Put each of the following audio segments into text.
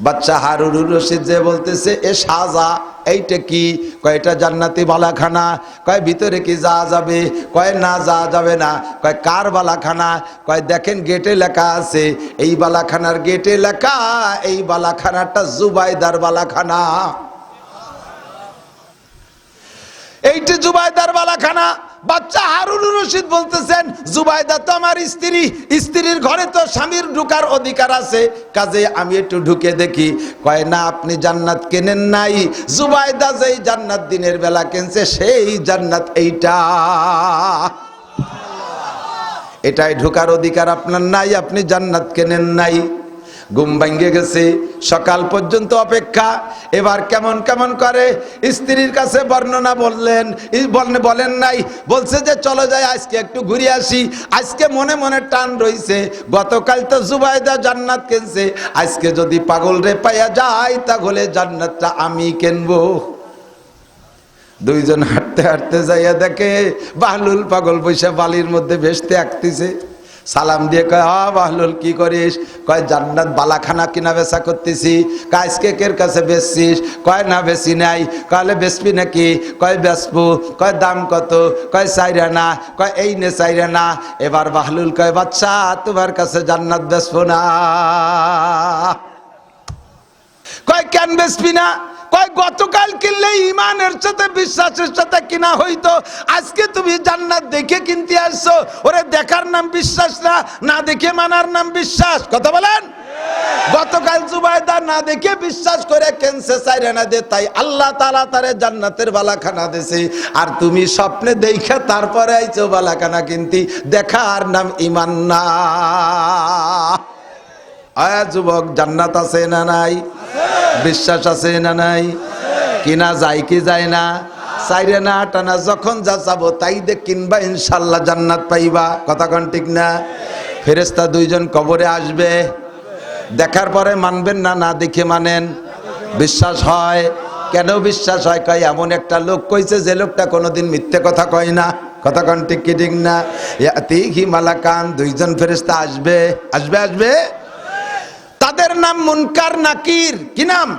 বাচ্চা হারুনুর রশিদ যে বলতেছে এ সাজা এইটা কি? কয় এটা জান্নাতি বালাখানা। কয় ভিতরে কি যাওয়া যাবে? কয় না যাওয়া যাবে না। কয় কার বালাখানা? কয় দেখেন গেটে লেখা আছে, এই বালাখানার গেটে লেখা এই বালাখানাটা জুবাইদার বালাখানা। এইটা জুবাইদার বালাখানা। বাচ্চা হারুনুর রশিদ বলতেছেন জুবাইদা তো আমার স্ত্রী, স্ত্রীর ঘরে তো স্বামীর ঢোকার অধিকার আছে, কাজে আমি একটু ঢুকে দেখি। কয় না, আপনি জান্নাত কেনেন নাই, জুবাইদা যেই জান্নাত দিনের বেলা কিনছে সেই জান্নাত এইটা, এটাই ঢোকার অধিকার আপনার নাই, আপনি জান্নাত কেনেন নাই। ঘুম ভাঙ্গে গেছে, সকাল পর্যন্ত অপেক্ষা। এবার কেমন কেমন করে স্ত্রীর কাছে বর্ণনা বলেন নাই, বলছে যে চলো যাই আজকে একটু ঘুরে আসি। আজকে মনে মনে টান রইছে, গতকাল তো জুবাইদা জান্নাত কিনছে, আজকে যদি পাগল রে পাইয়া যায় তাহলে জান্নাতটা আমি কিনবো। দুইজন হাঁটতে হাঁটতে যাইয়া দেখে বাহলুল পাগল পয়সা বালির মধ্যে ভেসতে আঁকতেছে। সালাম দিয়ে কয়, বাহলুল কি করিস? কয় জান্নাত বালাখানা কিনা বেচা করতেছি। আজকে কের কাছে বেচছিস? কয় না বেচি নাই। কয়লে বেচবি নাকি? কয় বেচবো। কয় দাম কত? কয় 4 আনা। কয় এই নে 4 আনা। এবার বাহলুল কয়, বাচ্চা তোমার কাছে জান্নাত বেচবো না। কয় কেন বেচবি না? কয় গতকাল কিনলে ইমানের সাথে বিশ্বাসের সাথে কিনা হইতো, আজকে তুমি জান্নাত দেখে কিনতে আসছো। ওরে দেখার নাম বিশ্বাস না, না দেখে মানার নাম বিশ্বাস। কথা বলেন। গতকাল জুবাইদা না দেখে বিশ্বাস করে কেনছে 4 আনা দে, তাই আল্লাহ তাআলা তারে জান্নাতের বালাখানা দিয়েছে। আর তুমি স্বপ্নে দেখে তারপরে আইছো বালাখানা কিনতি, দেখার নাম ঈমান না। আয়া যুবক, জান্নাত আছে না নাই? বিশ্বাস আছে না নাই? কিনা যায় কি যায় না? 4 আনা 8 আনা যখন যা চাবো তাই দে কিনবা, ইনশাল্লাহ জান্নাত পাইবা। কথা কোন ঠিক না? ফেরেশতা 2 জন কবরে আসবে, দেখার পরে মানবেন না, না দেখে মানেন? বিশ্বাস হয়। কেন বিশ্বাস হয়? কয় এমন একটা লোক কইছে যে লোকটা কোনোদিন মিথ্যে কথা কয় না। কথা কোন ঠিক কি ঠিক না? ইয়াতিহি মালাকান, 2 জন ফেরেশতা আসবে আসবে আসবে। তাদের নাম মুনকার নাকির। কি নাম?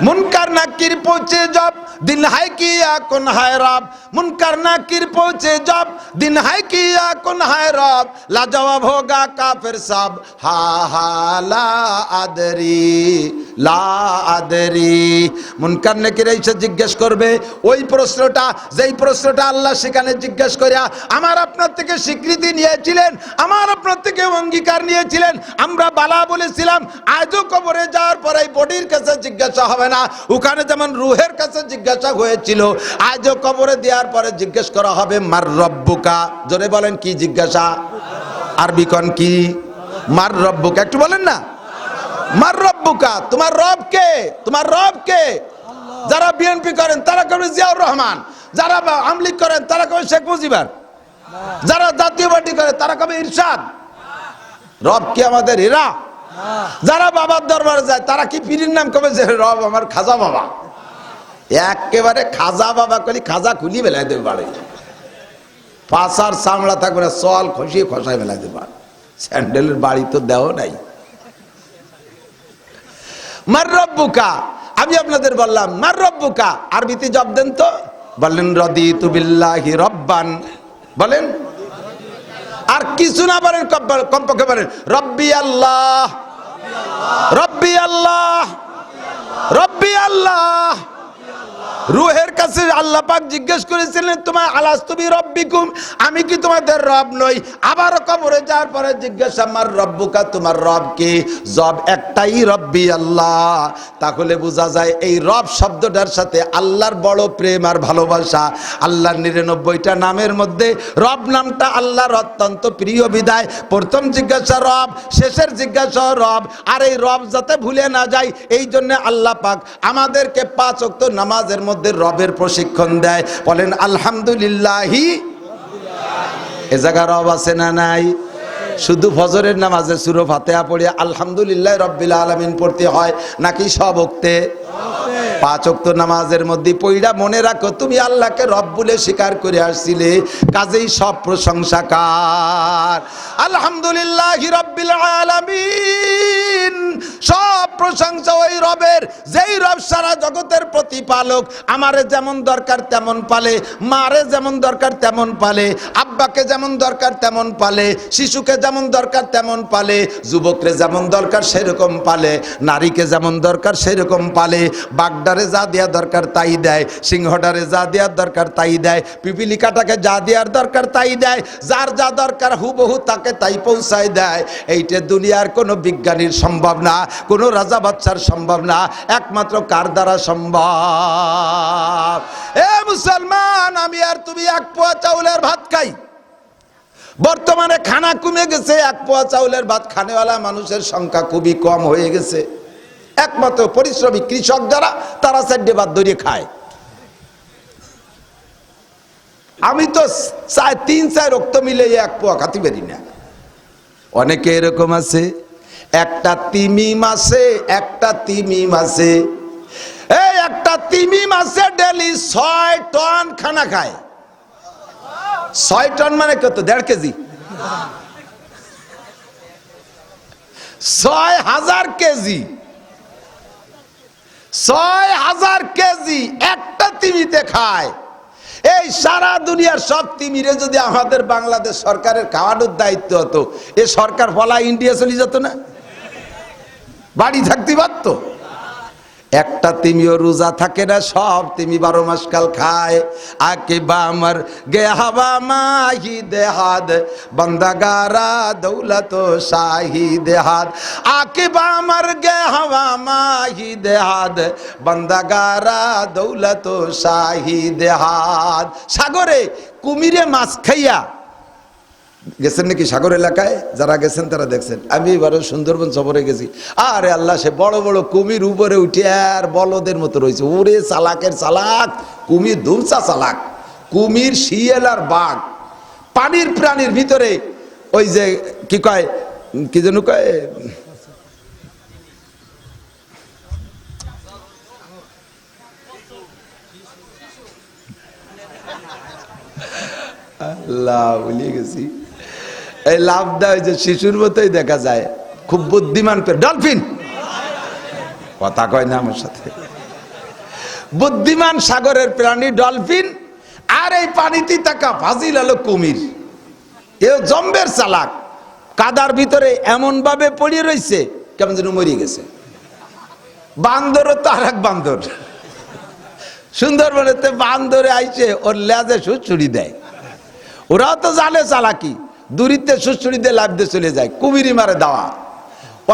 মুনকার নাকির পৌঁছে জব दिन है किया कौन है रब। मुनकर नाकिर पहुंचे जब दिन है किया कौन है रब। लाजवाब होगा काफिर सब, हा हा ला आदरी ला आदरी। মুনকার নাকির এসে জিজ্ঞেস করবে ওই প্রশ্নটা, যেই প্রশ্নটা আল্লাহ সেখানে জিজ্ঞেস করিয়া আমার আপনার থেকে স্বীকৃতি নিয়েছিলেন, আমার আপনার থেকে অঙ্গীকার নিয়েছিলেন, আমরা বালা বলেছিলাম। আজও কবরে যাওয়ার পরে বডির কাছে জিজ্ঞাসা হবে না, ওখানে যেমন রুহের কাছে জিজ্ঞাসা হয়েছিল, আজও কবরে দেওয়ার পরে জিজ্ঞেস করা হবে মার রব্বুকা। জোরে বলেন কি জিজ্ঞাসা? আরবি কোন কি? মার রব্বুকা। একটু বলেন না, মার রব্বুকা, তোমার রব কে? তোমার রব কে? যারা বিএনপি করেন তারা কবে জিয়াউর রহমান, যারা আওয়ামী লীগ করেন তারা কবে শেখ মুজিবার, যারা জাতীয় পার্টি করে তারা কবে ইরশাদ। রব কি আমাদের এরা? যারা বাবার দরবারে যায় তারা কি পীরের নাম কবে যে রব আমার খাজা বাবা? একেবারে খাজা বাবা কলি খাজা খুলি বেলায় দেবে বাড়ি, পাশার চামড়া থাকবে না, চল খসিয়ে খসায় বেলায় দেবে। স্যান্ডেলের বাড়ি তো দেও নাই। মার রব্বুকা, আমি আপনাদের বললাম মার রব্বুকা, আরবিতে জব দেন তো। বললেন রাদিতু বিল্লাহি রব্বান। বলেন আর কিছু না বলেন, কমপক্ষে বলেন রব্বি আল্লাহ, রব্বি আল্লাহ, রব্বি আল্লাহ। রুহের কাছে আল্লাহ পাক জিজ্ঞেস করেছিলেন তোমার আলাস্তু বিরব্বিকুম, আমি কি তোমাদের রব নই? আবার কবরে যাওয়ার পরে জিজ্ঞাসা মার রব্বুকা, তোমার রব কি? জব একটাই, রব্বি আল্লাহ। তাহলে বোঝা যায় এই রব শব্দটার সাথে আল্লাহর বড় প্রেম আর ভালোবাসা। আল্লাহর 99টা নামের মধ্যে রব নামটা আল্লাহর অত্যন্ত প্রিয় বিদায় প্রথম জিজ্ঞাসা রব, শেষের জিজ্ঞাসা রব। আর এই রব যাতে ভুলে না যায় এই জন্য আল্লাহ পাক আমাদেরকে 5 ওয়াক্ত নামাজের মধ্যে রবের প্রশিক্ষণ দেয়। বলেন আলহামদুলিল্লাহি। এ জায়গা রব আছে না নাই? শুধু ফজরের নামাজে সূরা ফাতিহা পড়ে আলহামদুলিল্লাহ রাব্বিল আলামিন পড়তে হয় নাকি সব ওক্তে? 5 ওয়াক্ত নামাজের মধ্যে পড়া মনে রাখো তুমি আল্লাহকে রব বলে স্বীকার করে আসছিলে, কাজেই সব প্রশংসা কার? আলহামদুলিল্লাহি রাব্বিল আলামিন। সব প্রশংসা ওই রবের, যেই রব সারা জগতের প্রতিপালক। আমারে যেমন দরকার তেমন পালে, মারে যেমন দরকার তেমন পালে, আব্বাকে যেমন দরকার তেমন পালে, শিশুকে যেমন দরকার তেমন পালে, যুবকরে যেমন দরকার সেরকম পালে, নারীকে যেমন দরকার সেরকম পালে, বাগডারে যা দেওয়া দরকার তাই দেয়, সিংহডারে যা দেওয়ার দরকার তাই দেয়, পিপিলিকাটাকে যা দেওয়ার দরকার তাই দেয়, যার যা দরকার হুবহু তাকে তাই পৌঁছায় দেয়। এইটা দুনিয়ার কোনো বিজ্ঞানীর সম্ভব না, কোনো রাজা বাচ্চার সম্ভব না, একমাত্র কার দ্বারা সম্ভব? এ মুসলমান, আমি আর তুমি এক পোয়া চাউলের ভাত খাই। বর্তমানে খানা কমে গেছে, এক পোয়া চাউলের ভাত খানেওয়ালা মানুষের সংখ্যা খুবই কম হয়ে গেছে। একমাত্র পরিশ্রমী কৃষক যারা, তারা 4 ভাত ধরিয়ে খায়। আমি তো 3-4 রক্ত মিলে এক পোয়া খাতে পারি না। অনেকে এরকম আছে, একটা তিমি মাসে এই একটা তিমি মাসে ডেলি 6 টন খানা খায়। 6 টন মানে কত? 1.5 কেজি, 6000 কেজি, 6000 কেজি একটা তিমিতে খায়। এই সারা দুনিয়ার সব তিমিরে যদি আমাদের বাংলাদেশ সরকারের খাওয়ানোর দায়িত্ব হতো, এ সরকার ফলা ইন্ডিয়া চলে যেত না, বাড়ি থাকতে পারতো। একটা তিমিও রোজা থাকে না, সব তিমি 12 মাস কাল খায়। আকে বামর গে হাওয়া মাহি দেহাদ, বন্দাগারা দৌলত শাহি দেহাদ। আকে বামর গে হাওয়া মাহি দেহাদ, বন্দাগারা দৌলত শাহি দেহাদ। সাগরে কুমিরে মাছ খাইয়া গেছেন নাকি? সাগর এলাকায় যারা গেছেন তারা দেখছেন। আমি এবারে সুন্দরবন সফরে গেছি, আরে আল্লাহ, সে বড় বড় কুমির উপরে উঠে আর বলদের মতো রয়েছে। ওরে চালাকের চালাক কুমির, ধুমসা চালাক কুমির, শিয়াল আর বাঘ, পানির প্রাণীর ভিতরে ওই যে কি কয়, কি যেন কয়, আল্লাহ ভুলিয়ে গেছি। এই লাভ দেয় যে শিশুর মতোই দেখা যায়, খুব বুদ্ধিমান। ডলফিন, কথা কয় না আমার সাথে। বুদ্ধিমান সাগরের প্রাণী ডলফিন, আর এই পানিতে থাকা ফাজিল হলো কুমির। এও জম্বের চালাক, কাদার ভিতরে এমন ভাবে পড়ে রয়েছে কেমন যেন মরিয়ে গেছে। বান্দরও তো আর এক বান্দর, সুন্দরবনেতে বান্দরে আইছে, ওর লেজে সুচুরি দেয়। ওরাও তো জানে চালাকি, দূরিতে সুচুরি দিয়ে লাভ দিয়ে চলে যায়, কুমিরই মারে দাওয়া।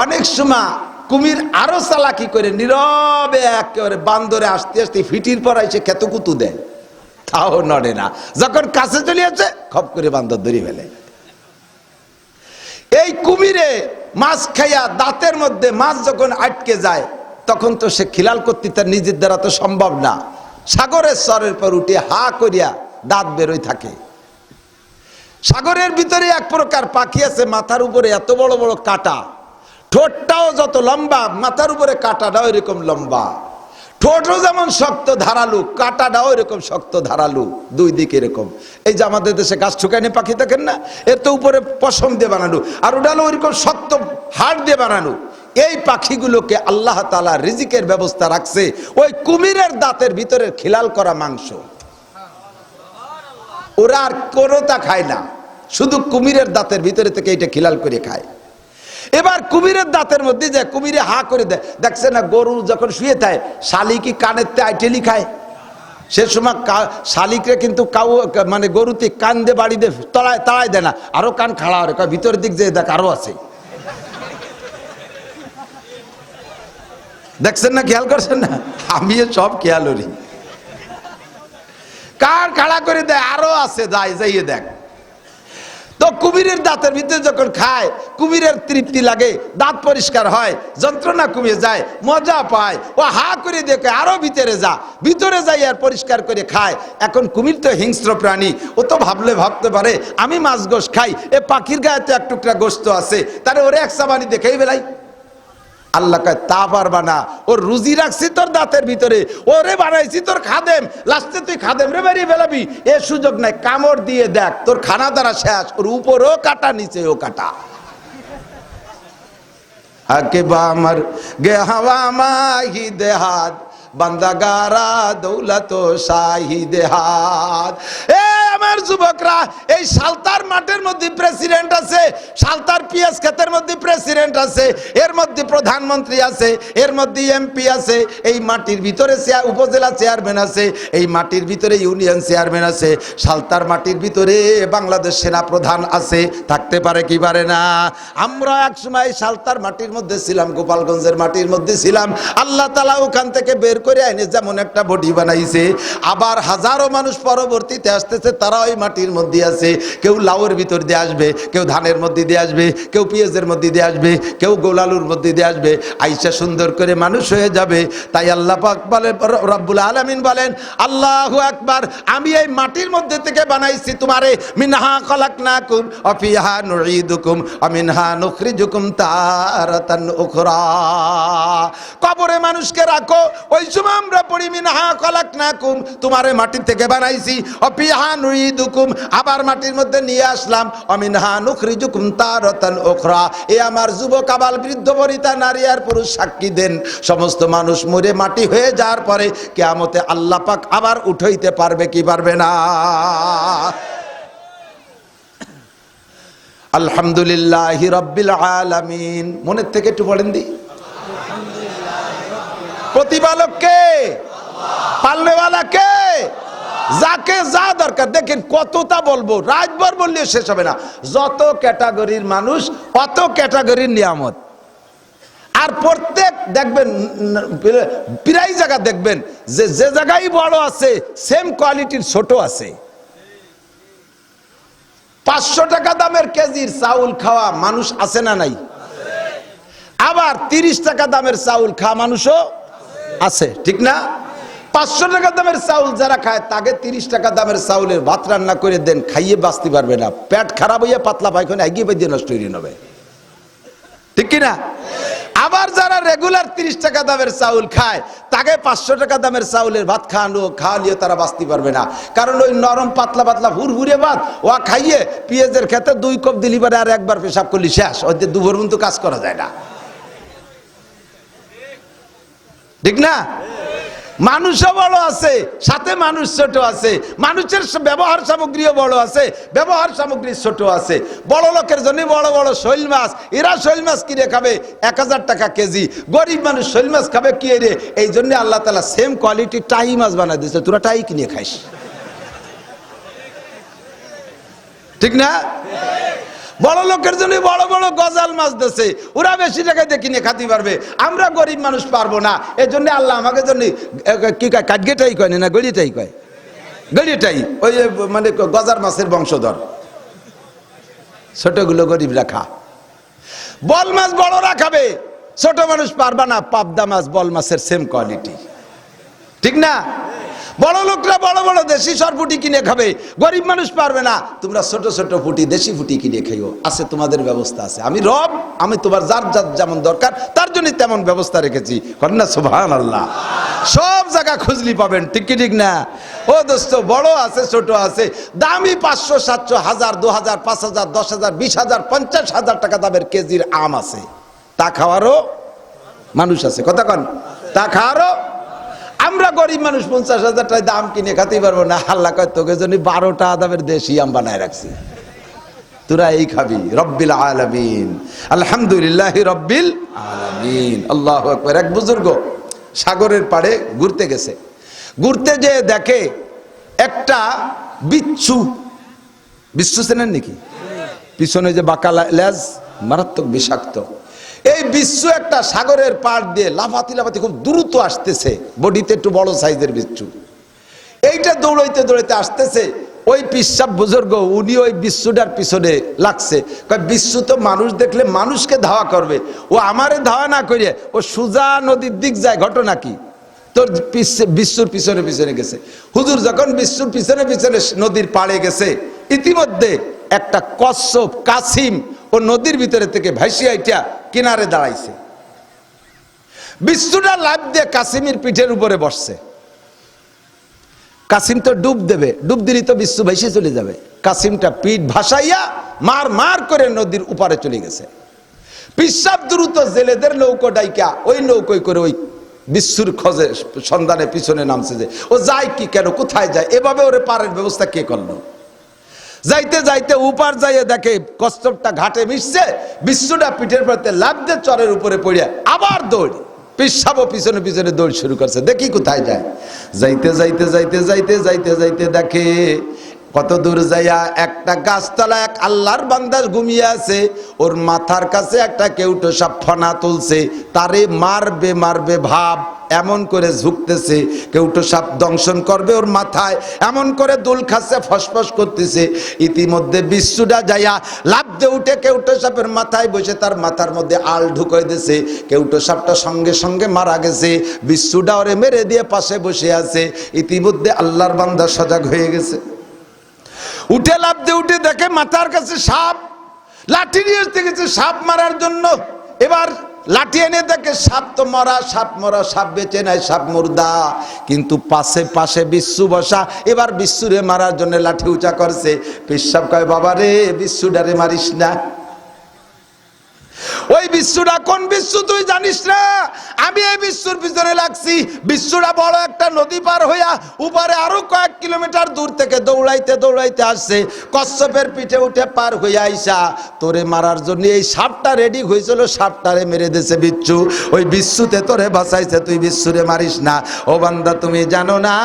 অনেক সময় কুমির আরো চালাকি করে নীরবে একেবারে বান্দরে আসতে আসতে ফিটির পর আইসে খেতকুতু দেয়, তাও নড়ে না। যখন কাছে চলে আসে খপ করে বান্দর ধরে ফেলে। এই কুমিরে মাছ খাইয়া দাঁতের মধ্যে মাছ যখন আটকে যায়, তখন তো সে খিলাল করতে তার নিজের দ্বারা তো সম্ভব না। সাগরের স্তরের পর উঠে হা করিয়া দাঁত বেরোয় থাকে। সাগরের ভিতরে এক প্রকার পাখি আছে, মাথার উপরে এত বড় বড় কাঁটা, ঠোঁটটাও যত লম্বা, মাথার উপরে কাঁটাটাও এরকম লম্বা। ঠোঁটও যেমন শক্ত ধারালু, কাঁটাটাও এরকম শক্ত ধারালু, দুই দিকে এরকম। এই যে আমাদের দেশে গাছ ঠুকাইনে পাখি দেখেন না, এর তো উপরে পশম দিয়ে বানানো, আর ওটা হলো ওইরকম শক্ত হাড় দিয়ে বানানো। এই পাখিগুলোকে আল্লাহ তাআলা রিজিকের ব্যবস্থা রাখছে ওই কুমিরের দাঁতের ভিতরে খিলাল করা মাংস। ওরা আর কোনোটা খায় না, শুধু কুমিরের দাঁতের ভিতরে থেকে এটা খিলাল করে খায়। এবার কুমিরের দাঁতের মধ্যে যায়, কুমিরে হা করে দেয়। দেখছে না, গরু যখন শুয়ে থাকে, শালিকি কানের আইটেলি খায়, সে সময় শালিকরে কিন্তু কাউ মানে গরুতে কান দিয়ে বাড়ি দিয়ে তাড়ায় দেয় না, আরো কান খাড়া হয়, ভিতরের দিক যে দেখ আরো আছে। দেখছেন না, খেয়াল করছেন না? আমি সব খেয়াল করি, কান খাড়া করে দেয়, আরো আছে, যাইয়ে দেখ। তো কুমিরের দাঁতের ভিতরে যখন খায়, কুমিরের তৃপ্তি লাগে, দাঁত পরিষ্কার হয়, যন্ত্রণা কমে যায়, মজা পায়। ও হা করে দেখে আরো ভিতরে যাই আর পরিষ্কার করে খায়। এখন কুমির তো হিংস্র প্রাণী, ও তো ভাবতে পারে আমি মাছ গোশ খাই, এ পাখির গায়ে তো এক টুকরা গোশত আছে, তাহলে ওরে এক চাবানি দেখেই বেলাই। আল্লাহ কয় তা পারবা না, ওর রুজি রাখছি তোর দাঁতের ভিতরে, ওরে বানাইছি তোর খাদেম, লাস্টে তুই খাদেম রে বেরিয়ে ফেলাবি, এ সুযোগ নাই। কামড় দিয়ে দেখ, তোর খানা দ্বারা শেষ, ওর উপরও কাটা নিচেও কাটা। আকে বামর গে হাওয়া মাহি দেহাত বান্দাগারা দৌলত শাহী দেহাত। আমার যুবকরা, এই সালতার মাঠের মধ্যে প্রেসিডেন্ট আছে, সালতার পিএস ক্ষেতের মধ্যে প্রেসিডেন্ট আছে, এর মধ্যে প্রধানমন্ত্রী আছে, এর মধ্যে এমপি আছে, এই মাটির ভিতরে উপজেলা চেয়ারম্যান আছে, এই মাটির ভিতরে ইউনিয়ন চেয়ারম্যান আছে, সালতার মাটির ভিতরে বাংলাদেশ সেনা প্রধান আছে। থাকতে পারে কি পারে না? আমরা এক সময় সালতার মাটির মধ্যে ছিলাম, গোপালগঞ্জের মাটির মধ্যে ছিলাম। আল্লাহ তাআলা ওখান থেকে বের করে এনে যেমন একটা বডি বানাইছে, আবার হাজারো মানুষ পরবর্তীতে আসতেছে, তারা ওই মাটির মধ্যে আছে। কেউ লাউয়ের ভিতর দিয়ে আসবে, কেউ ধানের মধ্যে দিয়ে আসবে, কেউ পেঁয়াজের মধ্যে দিয়ে আসবে, কেউ গোলালুর মধ্যে দিয়ে আসবে, আইসা সুন্দর করে মানুষ হয়ে যাবে। তাই আল্লাহ পাক বলেন, রব্বুল আলামিন বলেন, আল্লাহু আকবার, আমি এই মাটির মধ্যে থেকে বানাইছি তোমারে, মিনহা খলাকনাকুম ওয়া ফিহা নুঈদুকুম ওয়া মিনহা নুখরিজুকুম তারাতান উখরা। কবরে মানুষকে রাখো, ওই সময় আমরা পড়ি মিনহা খলাকনাকুম, তোমারে মাটি থেকে বানাইছি, ওয়া ফিহা নুঈদুকুম, আবার মাটির মধ্যে নিয়ে আসলাম, ওয়া মিনহা নুখরিজুকুম তারাতান উখরা। এ আমার যুবক, আবাল, বৃদ্ধ, বনিতা, নারী আর পুরুষ সাক্ষী দেন, সমস্ত মানুষ মরে মাটি হয়ে যাওয়ার পরে কিয়ামতে আল্লাহ পাক আবার উঠাইতে পারবে কি পারবে না? আলহামদুলিল্লাহি রাব্বিল আলামিন। মনের থেকে একটু বলেন দি, প্রতিপালক কে? পালনেওয়ালা কে? যাকে যা দরকার। দেখেন কতটা বলবো, রাতভর বললে শেষ হবে না। যত ক্যাটাগরির মানুষ অত ক্যাটাগরির নিয়ামত। আর প্রত্যেক দেখবেন, প্রায় জায়গা দেখবেন যে যে জায়গায় বড় আছে সেম কোয়ালিটির ছোট আছে। 500 টাকা দামের কেজির চাউল খাওয়া মানুষ আছে না নাই? আবার 30 টাকা দামের চাউল খাওয়া মানুষও আছে, ঠিক না? 500 টাকা দামের চাউল যারা খায় তাকে 30 টাকা দামের চাউলের ভাত রান্না করে দেন, খাইয়ে বাঁচতে পারবে না। পেট খারাপ হইয়া পাতলা পায়খানা এগিয়ে বেঁধে নষ্ট হয়ে নেবে, ঠিক কিনা? আবার যারা রেগুলার 30 টাকা দামের চাউল খায় তাকে 500 টাকা দামের চাউলের ভাত খাওয়ালিয়ে তারা বাঁচতে পারবে না। কারণ ওই নরম পাতলা পাতলা হুরহুরে ভাত ওয়া খাইয়ে পেঁয়াজের খেতে 2 কাপ দিলি পারে, আর একবার পেশাব করলি শেষ, ওইতে দুপুর পর্যন্ত কাজ করা যায় না, ঠিক না? মানুষও বড় আছে, সাথে মানুষ ছোট আছে, মানুষের ব্যবহার সামগ্রীও বড় আছে, ব্যবহার সামগ্রী ছোট আছে। বড় লোকের জন্য বড় বড় শৈল মাছ, এরা শৈল মাছ কিনে খাবে 1000 টাকা কেজি, গরিব মানুষ শৈল মাছ খাবে কি রে? এই জন্য আল্লাহ তাআলা সেম কোয়ালিটি টাই মাছ বানাই দিয়েছে, তোরা টাই কিনে খাইস, ঠিক না? বড় লোকের জন্য বড় বড় গজাল মাছ দিয়েছে, ওরা বেশি টাকা দিয়ে কিনে খাতে পারবে, আমরা গরিব মানুষ পারবো না। এই জন্য আল্লাহ আমাকে জন্য কি কয়, কাঠগেটাই কয় না, গড়িটাই কয়, গড়িটাই ওই মানে গজার মাছের বংশধর, ছোটগুলো গরিব রাখা। বল মাছ বড়রা খাবে, ছোট মানুষ পারবা না। পাবদা মাছ বল মাছের সেম কোয়ালিটি, ঠিক না? বড় লোকরা বড় বড় দেশি সরপুটি কিনে খাবে, গরিব মানুষ পারবে না। তোমরা ছোট ছোট ফুটি, দেশি ফুটি কিনে খাইও, আছে তোমাদের ব্যবস্থা আছে। আমি রব, আমি তোমার যার যার যেমন দরকার তার জন্য তেমন ব্যবস্থা রেখেছি। কন্যা সুবহানাল্লাহ। সব জায়গা খুঁজলি পাবেন, ঠিক কি ঠিক না? ও দোস্ত, বড় আছে ছোট আছে, দামি 500, 700, 1000, 2000, 5000, 10000, 20000, 50000 টাকা দামের কেজির আম আছে, তা খাওয়ারও মানুষ আছে। কথা কন, তা খাওয়ারও। আমরা গরিব মানুষ 50,000 টাকা দাম কিনে খাতেই পারবো না। আল্লাহ কয় তোকে জন্য 12টা দামের দেশি আম বানায় রাখছি, তোরা এই খাবি। রব্বিল আলামিন, আলহামদুলিল্লাহি রব্বিল আলামিন, আল্লাহু আকবার। এক বুজুর্গ সাগরের পাড়ে ঘুরতে গেছে, ঘুরতে যেয়ে দেখে একটা বিচ্ছু। বিচ্ছু চেনেন নাকি? পিছনে যে বাঁকা লেজ, মারাত্মক বিষাক্ত। এই বিচ্ছু একটা সাগরের পাড় দিয়ে লাফাতি লাফাতি খুব দ্রুত আসতেছে, বডিতে একটু বড় সাইজের বিচ্ছু। এইটা দৌড়াইতে দৌড়াইতে আসতেছে। ওই পিসাব বুজুর্গ উনি ওই বিচ্ছুটার পিছনে লাগছে। বিচ্ছু তো মানুষ দেখলে মানুষকে ধাওয়া করবে, ও আমারে ধাওয়া না করে ও সুজা নদীর দিক যায়। ঘটনা কি? তোর বিচ্ছুর পিছনে পিছনে গেছে। হুজুর যখন বিচ্ছুর পিছনে পিছনে নদীর পাড়ে গেছে, ইতিমধ্যে একটা কচ্ছপ কাসিম ও নদীর ভিতরে থেকে ভাসিয়ে আইটা কিনারে দাঁড়াইছে। বিচ্ছুটা লাফ দিয়ে কাসিমের পিঠের উপরে বসছে। কাসিম তো ডুব দেবে, ডুব দিলে তো বিচ্ছু ভাসিয়ে চলে যাবে। কাসিমটা পিঠ ভাসাইয়া মার মার করে নদীর উপারে চলে গেছে। পিসাব দ্রুত জেলেদের নৌকো ডাইকা ওই নৌকোয় করে ওই বিশ্বর খোঁজে সন্ধানে পিছনে নামছে, যে ও যায় কি, কেন, কোথায় যায়, এভাবে ওরে পারের ব্যবস্থা কে করলো? যাইতে যাইতে উপার যাইয়ে দেখে কচ্ছপটা ঘাটে মিশছে, বিশ্বটা পিঠের পড়তে লাফ দিয়ে চরের উপরে পড়িয়া আবার দৌড়, পিসাবও পিছনে পিছনে দৌড় শুরু করছে, দেখি কোথায় যায়। যাইতে যাইতে যাইতে যাইতে যাইতে যাইতে দেখে কত দূর যাইয়া একটা গাছতলা এক আল্লাহর বান্দা ঘুমিয়ে আছে, ওর মাথার কাছে একটা কেউটো সাপ ফনা তুলছে, তারে মারবে মারবে ভাব, এমন করে ঝুঁকতেছে, কেউটো সাপ দংশন করবে ওর মাথায়, এমন করে দুল খাচ্ছে, ফসফস করতেছে। ইতিমধ্যে বিশ্বটা যাইয়া লাফ দিয়ে উঠে কেউটো সাপের মাথায় বসে তার মাথার মধ্যে আল ঢুকাই দিয়েছে, কেউটো সাপটা সঙ্গে সঙ্গে মারা গেছে, বিশ্বটা ওরে মেরে দিয়ে পাশে বসে আছে। ইতিমধ্যে আল্লাহর বান্দা সজাগ হয়ে গেছে, উঠে লাফ দিয়ে উঠে দেখে মাথার কাছে সাপ, লাঠি নিয়ে এসে গেছে সাপ মারার জন্য। এবার লাঠি এনে দেখে সাপ তো মরা, সাপ মরা, সাপ বেঁচে নাই, সাপ মুর্দা, কিন্তু পাশে পাশে বিশ্বু বসা। এবার বিশ্বুরে মারার জন্য লাঠি উঁচা করছে। পিসাব কয়, বাবা রে, বিশ্বুডারে মারিস না। ওই বিশ্বটা কোন বিশ্ব তুই জানিস না? আমি এই বিশ্বর পিছনে লাগছি। বিশ্বটা বড় একটা নদী পার হইয়া উপরে আরো কয়েক কিলোমিটার দূর থেকে দৌড়াইতে দৌড়াইতে আসছে, কচ্ছপের পিঠে উঠে পার হইয়া আইসা তোরে মারার জন্য এই সাপটা রেডি হয়েছিল, সাপটারে মেরে দিয়েছে বিচ্ছু। ওই বিশ্বতে তোরে বাঁচাইছে, তুই বিশ্বরে মারিস না। ও বান্দা, তুমি জানো না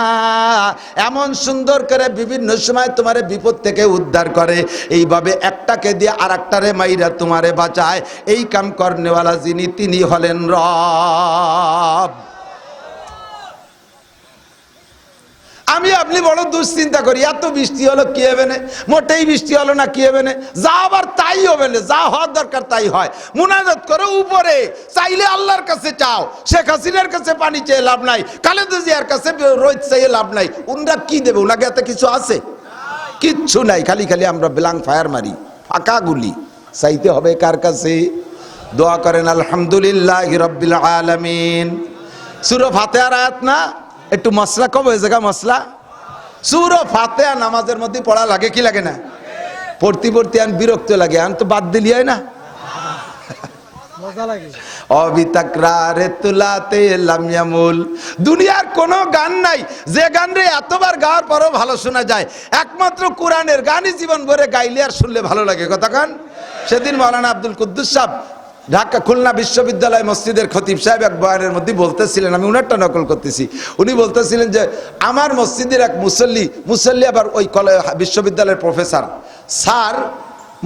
এমন সুন্দর করে বিভিন্ন সময় তোমারে বিপদ থেকে উদ্ধার করে, এইভাবে একটাকে দিয়ে আর একটারে মাইরা তোমারে বাঁচায়। এই কাম করনেওয়ালা যিনি, তিনি হলেন রব। আমি আপনি বড় দুশ্চিন্তা করি, এত বৃষ্টি হলো কি হবে না, মোটেই বৃষ্টি হলো না কি হবে না, যা আবার তাই হবে না, যা হওয়ার দরকার তাই হয়। মুনাজাত করো উপরে, চাইলে আল্লাহর কাছে চাও। শেখ হাসিনার কাছে পানি চেয়ে লাভ নাই, খালেদা জিয়ার কাছে রোদ চেয়ে লাভ নাই। উনরা কি দেবে? ওনাকে এত কিছু আছে? কিচ্ছু নাই। খালি খালি আমরা ব্ল্যাঙ্ক ফায়ার মারি, ফাঁকা গুলি। চাইতে হবে কার কাছে? দোয়া করেন আলহামদুলিল্লাহি রাব্বিল আলামিন। সূরা ফাতিহার আয়াত না, একটু মশলা কম হয়ে জায়গা মশলা। সূরা ফাতিহা নামাজের মধ্যে পড়া লাগে কি লাগে না? পড়তে পড়তে আন বিরক্ত লাগে, আন তো বাদ দিলি হয় না, মজা লাগে। অবিতাকরারে তুলাতে লামিয়ামুল। দুনিয়ার কোনো গান নাই যে গান রে এতবার গাওয়ার পরও ভালো শোনা যায়। একমাত্র কোরআনের গানই জীবন ভরে গাইলে আর শুনলে ভালো লাগে। কথা কান। সেদিন মাওলানা আব্দুল কুদ্দুস সাহেব ঢাকা খুলনা বিশ্ববিদ্যালয় মসজিদের খতিব সাহেব এক বয়ানের মধ্যে বলতেছিলেন, আমি উনারটা নকল করতেছি। উনি বলতেছিলেন যে আমার মসজিদের এক মুসল্লি আবার ওই বিশ্ববিদ্যালয়ের প্রফেসর, স্যার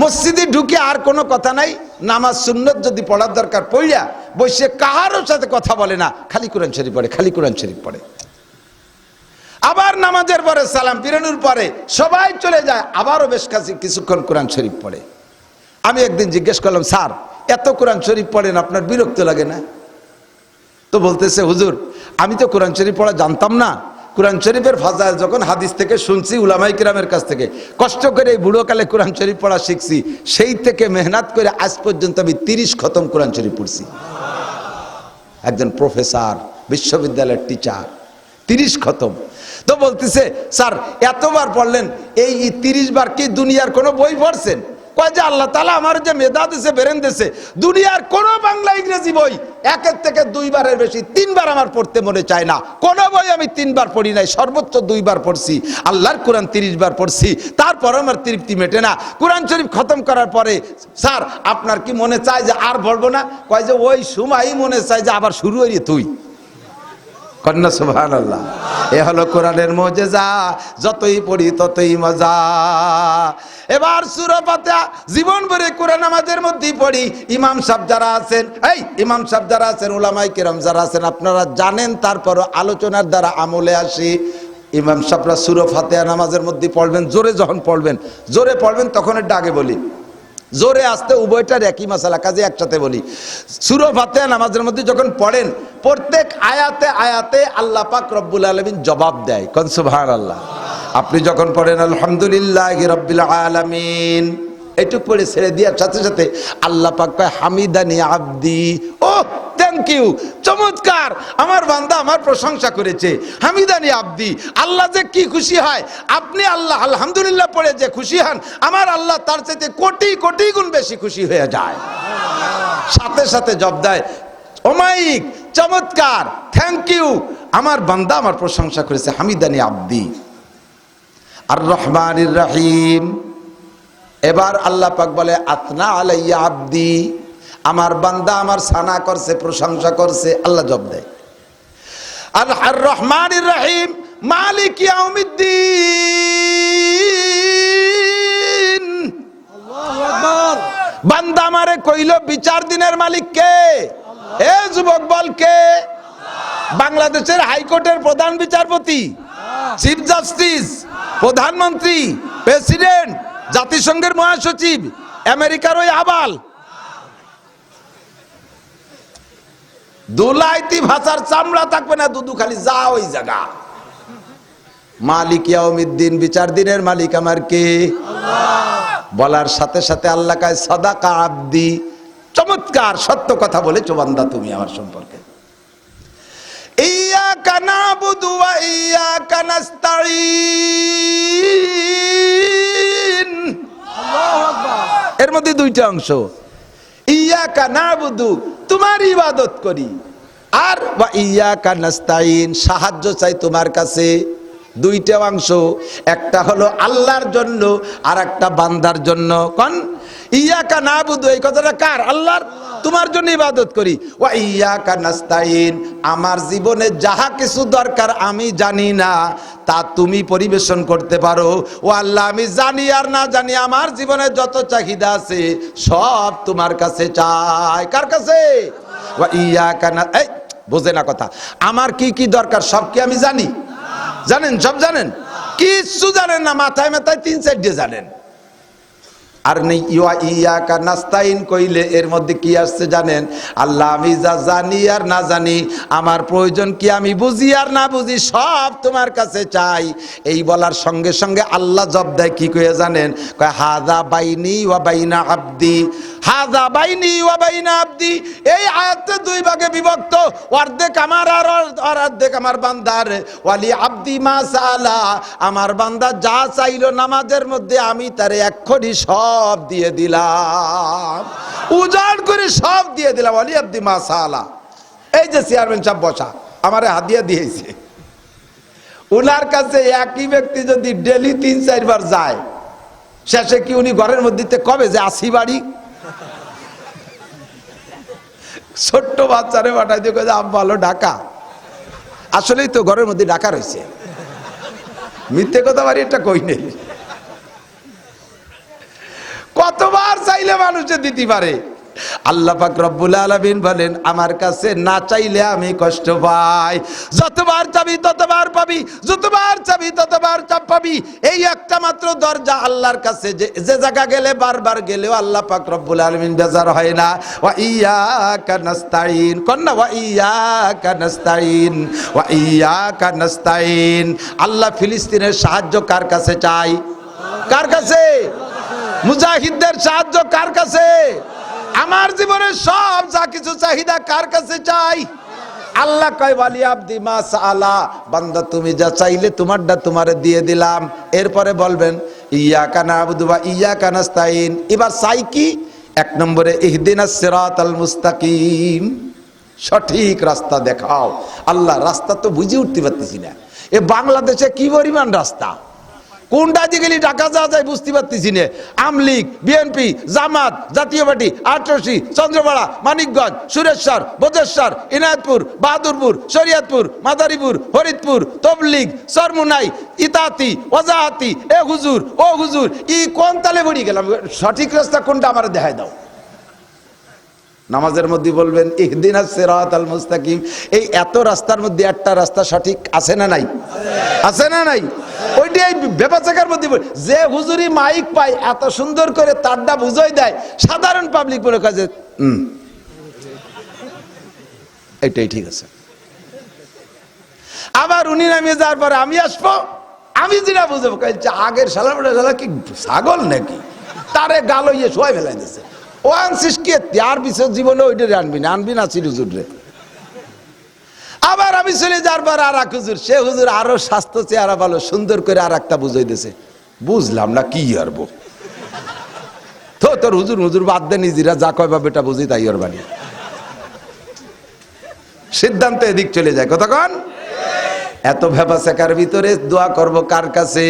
মসজিদে ঢুকে আর কোনো কথা নাই, নামাজ সুন্নত যদি পড়ার দরকার পড়িয়া বসে কাহারও সাথে কথা বলে না, খালি কোরআন শরীফ পড়ে, খালি কোরআন শরীফ পড়ে। আবার নামাজের পরে সালাম ফিরানোর পরে সবাই চলে যায়, আবারও বেশ কিছুক্ষণ কোরআন শরীফ পড়ে। আমি একদিন জিজ্ঞেস করলাম, স্যার এত কোরআন শরীফ পড়েন, আপনার বিরক্ত লাগে না? তো বলতেছে, হুজুর আমি তো কোরআন শরীফ পড়া জানতাম না, কোরআন শরীফের ফাজাইল যখন হাদিস থেকে শুনছি উলামায়ে কিরামের কাছ থেকে, কষ্ট করে এই বুড়োকালে কোরআন শরীফ পড়া শিখছি, সেই থেকে মেহনত করে আজ পর্যন্ত আমি 30 খতম কোরআন শরীফ পড়ছি। একজন প্রফেসর, বিশ্ববিদ্যালয়ের টিচার, 30 খতম। তো বলতেছে, স্যার এতবার পড়লেন, এই 30 বার কি দুনিয়ার কোনো বই পড়ছেন? কয় যে আল্লাহ তাআলা আমার যে মেধা দিছে, বেরেন দিছে, দুনিয়ার কোন বাংলা ইংরেজি বই 1 থেকে 2 বারের বেশি 3 বার আমার পড়তে মনে চায় না। কোন বই আমি 3 বার পড়ি নাই, সর্বোচ্চ 2 বার পড়ছি। আল্লাহর কোরআন 30 বার পড়ছি, তারপর আমার তৃপ্তি মেটে না। কোরআন শরীফ খতম করার পরে, স্যার আপনার কি মনে চায় যে আর পড়বো না? কয় যে ওই সময়ই মনে চায় যে আবার শুরু হইরে তুই। কন্যা সুবহানাল্লাহ। এ হলো কোরআনের মুজিজা, যতই পড়ি ততই মজা। এবার সূরা ফাতিহা জীবন ভরে কোরআন আমাদের মধ্যেই পড়ি। ইমাম সাহেব যারা আছেন, ইমাম সাহেব যারা আছেন, উলামায়ে কেরাম যারা আছেন, আপনারা জানেন, তারপরও আলোচনার দ্বারা আমলে আসি। ইমাম সাহেবরা সূরা ফাতিহা নামাজের মধ্যে পড়বেন, জোরে যখন পড়বেন, জোরে পড়বেন তখন এটা আগে বলি, জোরে আসতে উভয়টার একই মাসালা, কাজে একসাথে বলি। সূরা ফাতিহা নামাজের মধ্যে যখন পড়েন, প্রত্যেক আয়াতে আয়াতে আল্লাহ পাক রব্বুল আলামিন জবাব দেয়। কোন সুবহানাল্লাহ। আপনি যখন পড়েন আলহামদুলিল্লাহি রাব্বিল আলামিন, এটুক পড়ে ছেড়ে দেওয়ার সাথে সাথে আল্লাহ পাক কয় হামিদানি আব্দি, ও থ্যাংক ইউ, চমৎকার, আমার বান্দা আমার প্রশংসা করেছে। হামিদানি আব্দি, আল্লাহ যে কি খুশি হয়, আপনি আল্লাহ আলহামদুলিল্লাহ পড়ে যে খুশি হন, আমার আল্লাহ তার চাইতে কোটি কোটি গুণ বেশি খুশি হয়ে যায়। সাথে সাথে জব দেয়, ওমাইক চমৎকার, থ্যাংক ইউ, আমার বান্দা আমার প্রশংসা করেছে, হামিদানি আব্দি। আর রহমানির রহিম, এবার আল্লাহ পাক বলে আতনা আলাইয়া আব্দি, আমার বান্দা আমার সানা করছে, প্রশংসা করছে, আল্লাহ জব দেয়। আর রহমানির রহিম, মালিক ইয়াউমিদ্দিন, আল্লাহু আকবার। বান্দা আমারে কইল বিচার দিনের মালিক কে? এ যুবক বল কে? বাংলাদেশের হাইকোর্টের প্রধান বিচারপতি, চিফ জাস্টিস, প্রধানমন্ত্রী, প্রেসিডেন্ট, জাতিসংঘের মহাসচিব, আমেরিকার ওই আবাল, দুলাইতি ভাষার চামড়া থাকবে না, দুদু খালি যা ওই জায়গা। মালিক ইয়াউমিদ্দিন, বিচার দিনের মালিক আমার কে? বলার সাথে সাথে আল্লাহ কয় সাদাকা আব্দি, চমৎকার সত্য কথা বলেছো বান্দা তুমি আমার সম্পর্কে। ইয়াকা নাবুদু ওয়া ইয়াকা নাস্তাঈন, আল্লাহু আকবার। এর মধ্যে দুইটা অংশ, ইয়াকা নাবুদু তোমার ইবাদত করি, আর ওয়া ইয়াকা নাস্তাঈন সাহায্য চাই তোমার কাছে। দুইটা অংশ, একটা হলো আল্লাহর জন্য আর একটা বান্দার জন্য। কোন ইয়াকা নাবুদু, এই কথাটা কার? আল্লাহর। তোমার জন্য ইবাদত করি। ওয়া ইয়াকা নাস্তাঈন, আমার জীবনে যাহা কিছু দরকার আমি জানি না তা তুমি পরিবেশন করতে পারো। ও আল্লাহ, আমি জানি আর না জানি আমার জীবনে যত চাহিদা আছে সব তোমার কাছে চাই। কার কাছে? ওয়া ইয়াকা না, এই বোঝে না কথা। আমার কি কি দরকার সব কি আমি জানি? জানেন? সব জানেন? কিচ্ছু জানেন না, মাথায় মাথায় 3-4 দিয়ে জানেন। আর নেই ইয়া ইয়াকা নাস্তাইন কইলে এর মধ্যে কি আসছে জানেন? আল্লাহ, আমি যা জানি আর না জানি, আমার প্রয়োজন কি আমি বুঝি আর না বুঝি, সব তোমার কাছে চাই। এই বলার সঙ্গে সঙ্গে আল্লাহ জব দেয় কি কয়ে জানেন? কয় হাযা বাইনি ওয়া বাইনা আব্দি, হাযা বাইনি ওয়া বাইনা আব্দি। এই আয়াতে দুই ভাগে বিভক্ত, অর্ধেক আমার আর অর্ধেক আমার বান্দার। ওয়ালি আব্দি মা সাআলা, আমার বান্দা যা চাইলো নামাজের মধ্যে আমি তারে এক্ষুনি সব দিয়ে দিলাম, উজাড় করে সব দিয়ে দিলাম। ওয়ালি আব্দি মা সাআলা। এই যে চেয়ারম্যান সাহেব বসা, আমারে হাদিয়া দিয়েছে, উনার কাছে একই ব্যক্তি যদি ডেলি 3-4 বার যায়, শেষে কি উনি ঘরের মধ্যে কবে যে আসি বাড়ি? ছোট্ট বাচ্চারে পাঠাই দিয়ে কয়ে আব্বা ভালো ঢাকা। আসলেই তো ঘরের মধ্যে ঢাকা রয়েছে, মিথ্যে কথা বাড়ি এটা কই নেই। কতবার চাইলে মানুষে দিতে পারে। আল্লাহ পাক রব্বুল আলামিন বলেন আমার কাছে না চাইলে আমি কষ্ট পাই। যতবার চাবি ততবার পাবি, যতবার চাবি ততবার চাপ পাবি। এই একটা মাত্র দরজা আল্লাহর কাছে, যে জায়গা গেলে বারবার গেলেও আল্লাহ পাক রব্বুল আলামিন বেজার হয় না। ওয়া ইয়াকা নাস্তাইন, কন্না ওয়া ইয়াকা নাস্তাইন, ওয়া ইয়াকা নাস্তাইন। আল্লাহ ফিলিস্তিনের সাহায্য কার কাছে চাই? কার কাছে? মুজাহিদদের সাহায্য কার কাছে? আমার জীবনের সব যা কিছু চাহিদা কার কাছে চাই? আল্লাহ কয় ওয়ালি আব্দি মা সাআলা, বান্দা তুমি যা চাইলে তোমারটা তোমারে দিয়ে দিলাম। এরপরে বলবেন ইয়াকা নাবুদু ওয়া ইয়াকা নাস্তাইন। এবার চাই কি? 1 নম্বরে ইহদিনাস সিরাতাল মুস্তাকিম, সঠিক রাস্তা দেখাও। আল্লাহ, রাস্তা তো বুঝে উঠতে পারতেছি না। এ বাংলাদেশে কি পরিমাণ রাস্তা, কোনটা দিয়ে গেলে ঢাকা যাওয়া যায় বুঝতে পারতেছি না। আমলিগ, বিএনপি, জামাত, জাতীয় পার্টি, আটরশি, চন্দ্রপাড়া, মানিকগঞ্জ, সুরেশ্বর, বদেশ্বর, ইনায়তপুর, বাহাদুরপুর, শরিয়তপুর, মাদারীপুর, ফরিদপুর, তবলিগ, সরমুনাই, ইতাতি, ওজাহাতি, এ হুজুর ও হুজুর, ই কোন তালে ভরি গেলাম। সঠিক রাস্তা কোনটা আমার দেখায় দাও। নামাজের মধ্যে বলবেন ইহদিনাস সিরাতাল মুস্তাকিম। এই এত রাস্তার মধ্যে একটা রাস্তা সঠিক আছে না নাই? আছে না নাই? ওইটাই বেবাচাকার মধ্যে যে হুজুরি মাইক পায় এত সুন্দর করে তারটা বুঝাই দেয়, সাধারণ পাবলিক বলে কাজে এটাই ঠিক আছে। আবার উনি নামিয়ে যাওয়ার পরে আমি আসবো, আমি যেটা বুঝবো আগের সালা কি ছাগল নাকি, তারে গাল ইয়ে শোয়াই ফেলাই দিচ্ছে। ও আনছিস কি তার বিশেষ জীবনে ওইটা আনবি না, আনবি না হুজুর রে। আবার আমি চলে যাওয়ার পর আর এক হুজুর, সে হুজুর আরো স্বাস্থ্য চেহারা ভালো, সুন্দর করে আর একটা বুঝাই দিয়েছে। বুঝলাম না কি আরবো, তো তোর হুজুর হুজুর বাদ দে, নিজেরা যা কয় বাবা বেটা বুঝি তাই ওর বাড়ি। সিদ্ধান্ত এদিক চলে যায়। কতক্ষণ এত ভেবাসেকার ভিতরে দোয়া করব কার কাছে?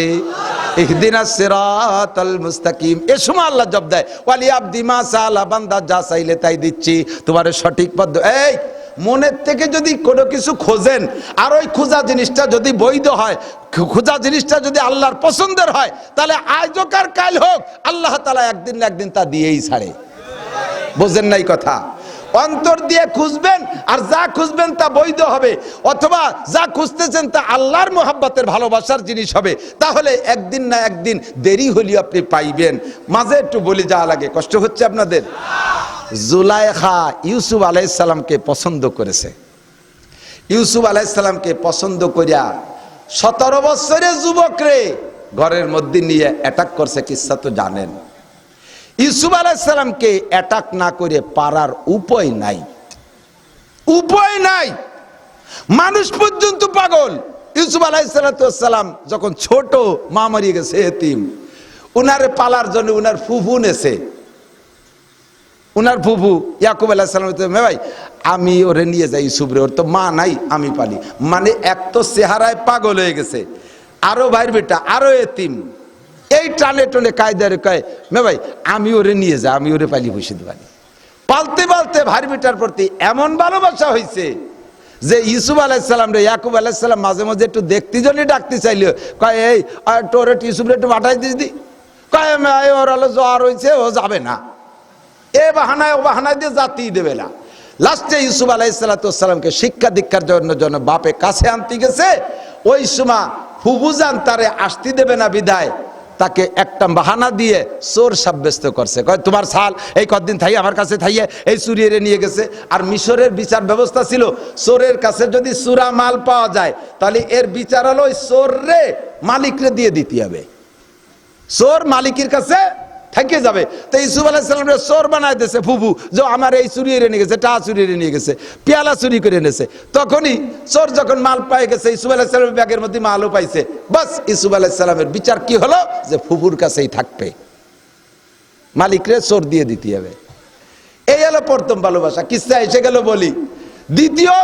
ইহদিনাস সিরাতাল মুস্তাকিম। এ সময় আল্লাহ জব দেয়, ওয়ালি আবদি মা সালা, বান্দা যা চাইলে তাই দিচ্ছি, তোমার সঠিক পদ্ধতি। এই মনের থেকে যদি কোনো কিছু খোঁজেন, আর ওই খোঁজা জিনিসটা যদি বৈধ হয়, খোঁজা জিনিসটা যদি আল্লাহর পছন্দের হয়, তাহলে আজ হোক আর কাল হোক আল্লাহ তাআলা একদিন না একদিন তা দিয়েই ছাড়ে। বোঝেন নাই কথা? অন্তর দিয়ে খুঁজবেন, আর যা খুঁজবেন তা বৈধ হবে, অথবা যা খুঁজতেছেন তা আল্লাহর মোহাব্বতের ভালোবাসার জিনিস হবে, তাহলে একদিন না একদিন দেরি হলেও আপনি পাইবেন। মাঝে একটু বলে যাওয়া লাগে, কষ্ট হচ্ছে আপনাদের? জুলাইখা ইউসুফ আলাইহিস সালামকে পছন্দ করেছে। ইউসুফ আলাইহিস সালামকে পছন্দ করিয়া 17 বছরের যুবকরে ঘরের মধ্যে নিয়ে অ্যাটাক করছে, কিসসা তো জানেন। ইউসুফ আলাইহিস সালামকে অ্যাটাক না করে পারার উপায় নাই, উপায় নাই। মানুষ পর্যন্ত পাগল। ইউসুফ আলাইহিস সালাম যখন ছোট, মা মরিয়ে গেছে, এতিম, উনারে পালার জন্য উনার ফুফু নেছে। উনার ফুফু ইয়াকুব আলাইহিস সালাম, ভাই আমি ওরে নিয়ে যাই ইউসুফরে, ওর তো মা নাই, আমি পালি। মানে এক তো চেহারায় পাগল হয়ে গেছে, আরো ভাইয়ের বেটা, আরো এতিম, এই টানে টনে কায়দারে কয় মে ভাই আমি ওরে নিয়ে যাই, আমি ওরে পালি বসে দেবানি। পালতে পালতে ভাইয়ের বেটার প্রতি এমন ভালোবাসা হয়েছে যে ইউসুফ আলাইহিস সালাম রে ইয়াকুব আলাইহিস সালাম মাঝে মাঝে একটু দেখতে জন্য ডাকতে চাইলে কয় এই তোরে ইউসুফরে একটু পাঠাই দিস দি, কয় ওর হলো জ্বর হয়েছে, ও যাবে না, এ বাহানায় ও বাহানায় দিয়ে জাতি দেবে না। লাস্টে ইউসুফ আলাইহিস সালামকে শিক্ষা দীক্ষার জন্য বাপে কাছে আনতে গেছে। ওই সময় ফুবুজান তারে আসতে দেবে না বিদায় তাকে একটা বাহানা দিয়ে চোর সাব্যস্ত করছে। কয় তোমার সাল এই কতদিন থাই আমার কাছে থাইয়ে এই চুরিয়ে নিয়ে গেছে। আর মিশরের বিচার ব্যবস্থা ছিল, চোরের কাছে যদি চুরা মাল পাওয়া যায় তাহলে এর বিচার হলো ওই চোর রে মালিকরে দিয়ে দিতে হবে, চোর মালিকের কাছে থেকে যাবে। তো ইউসুফ আলাইহিস সালাম চোর বানায় দিয়েছে ফুবু, যে আমার এই চুরিয়ে নিয়ে গেছে, টা চুরিয়ে নিয়ে গেছে, পেয়ালা চুরি করে এনেছে। তখনই চোর যখন মাল পাই গেছে, ইউসুফ আলাইহিস সালামের ব্যাগের মধ্যে মালও পাইছে, বাস ইউসুফ আলাইহিস সালামের বিচার কি হলো যে ফুবুর কাছেই থাকবে, মালিকরে চোর দিয়ে দিতে হবে। এই হলো প্রথম ভালোবাসা। কিসা এসে গেল বলি। দ্বিতীয়,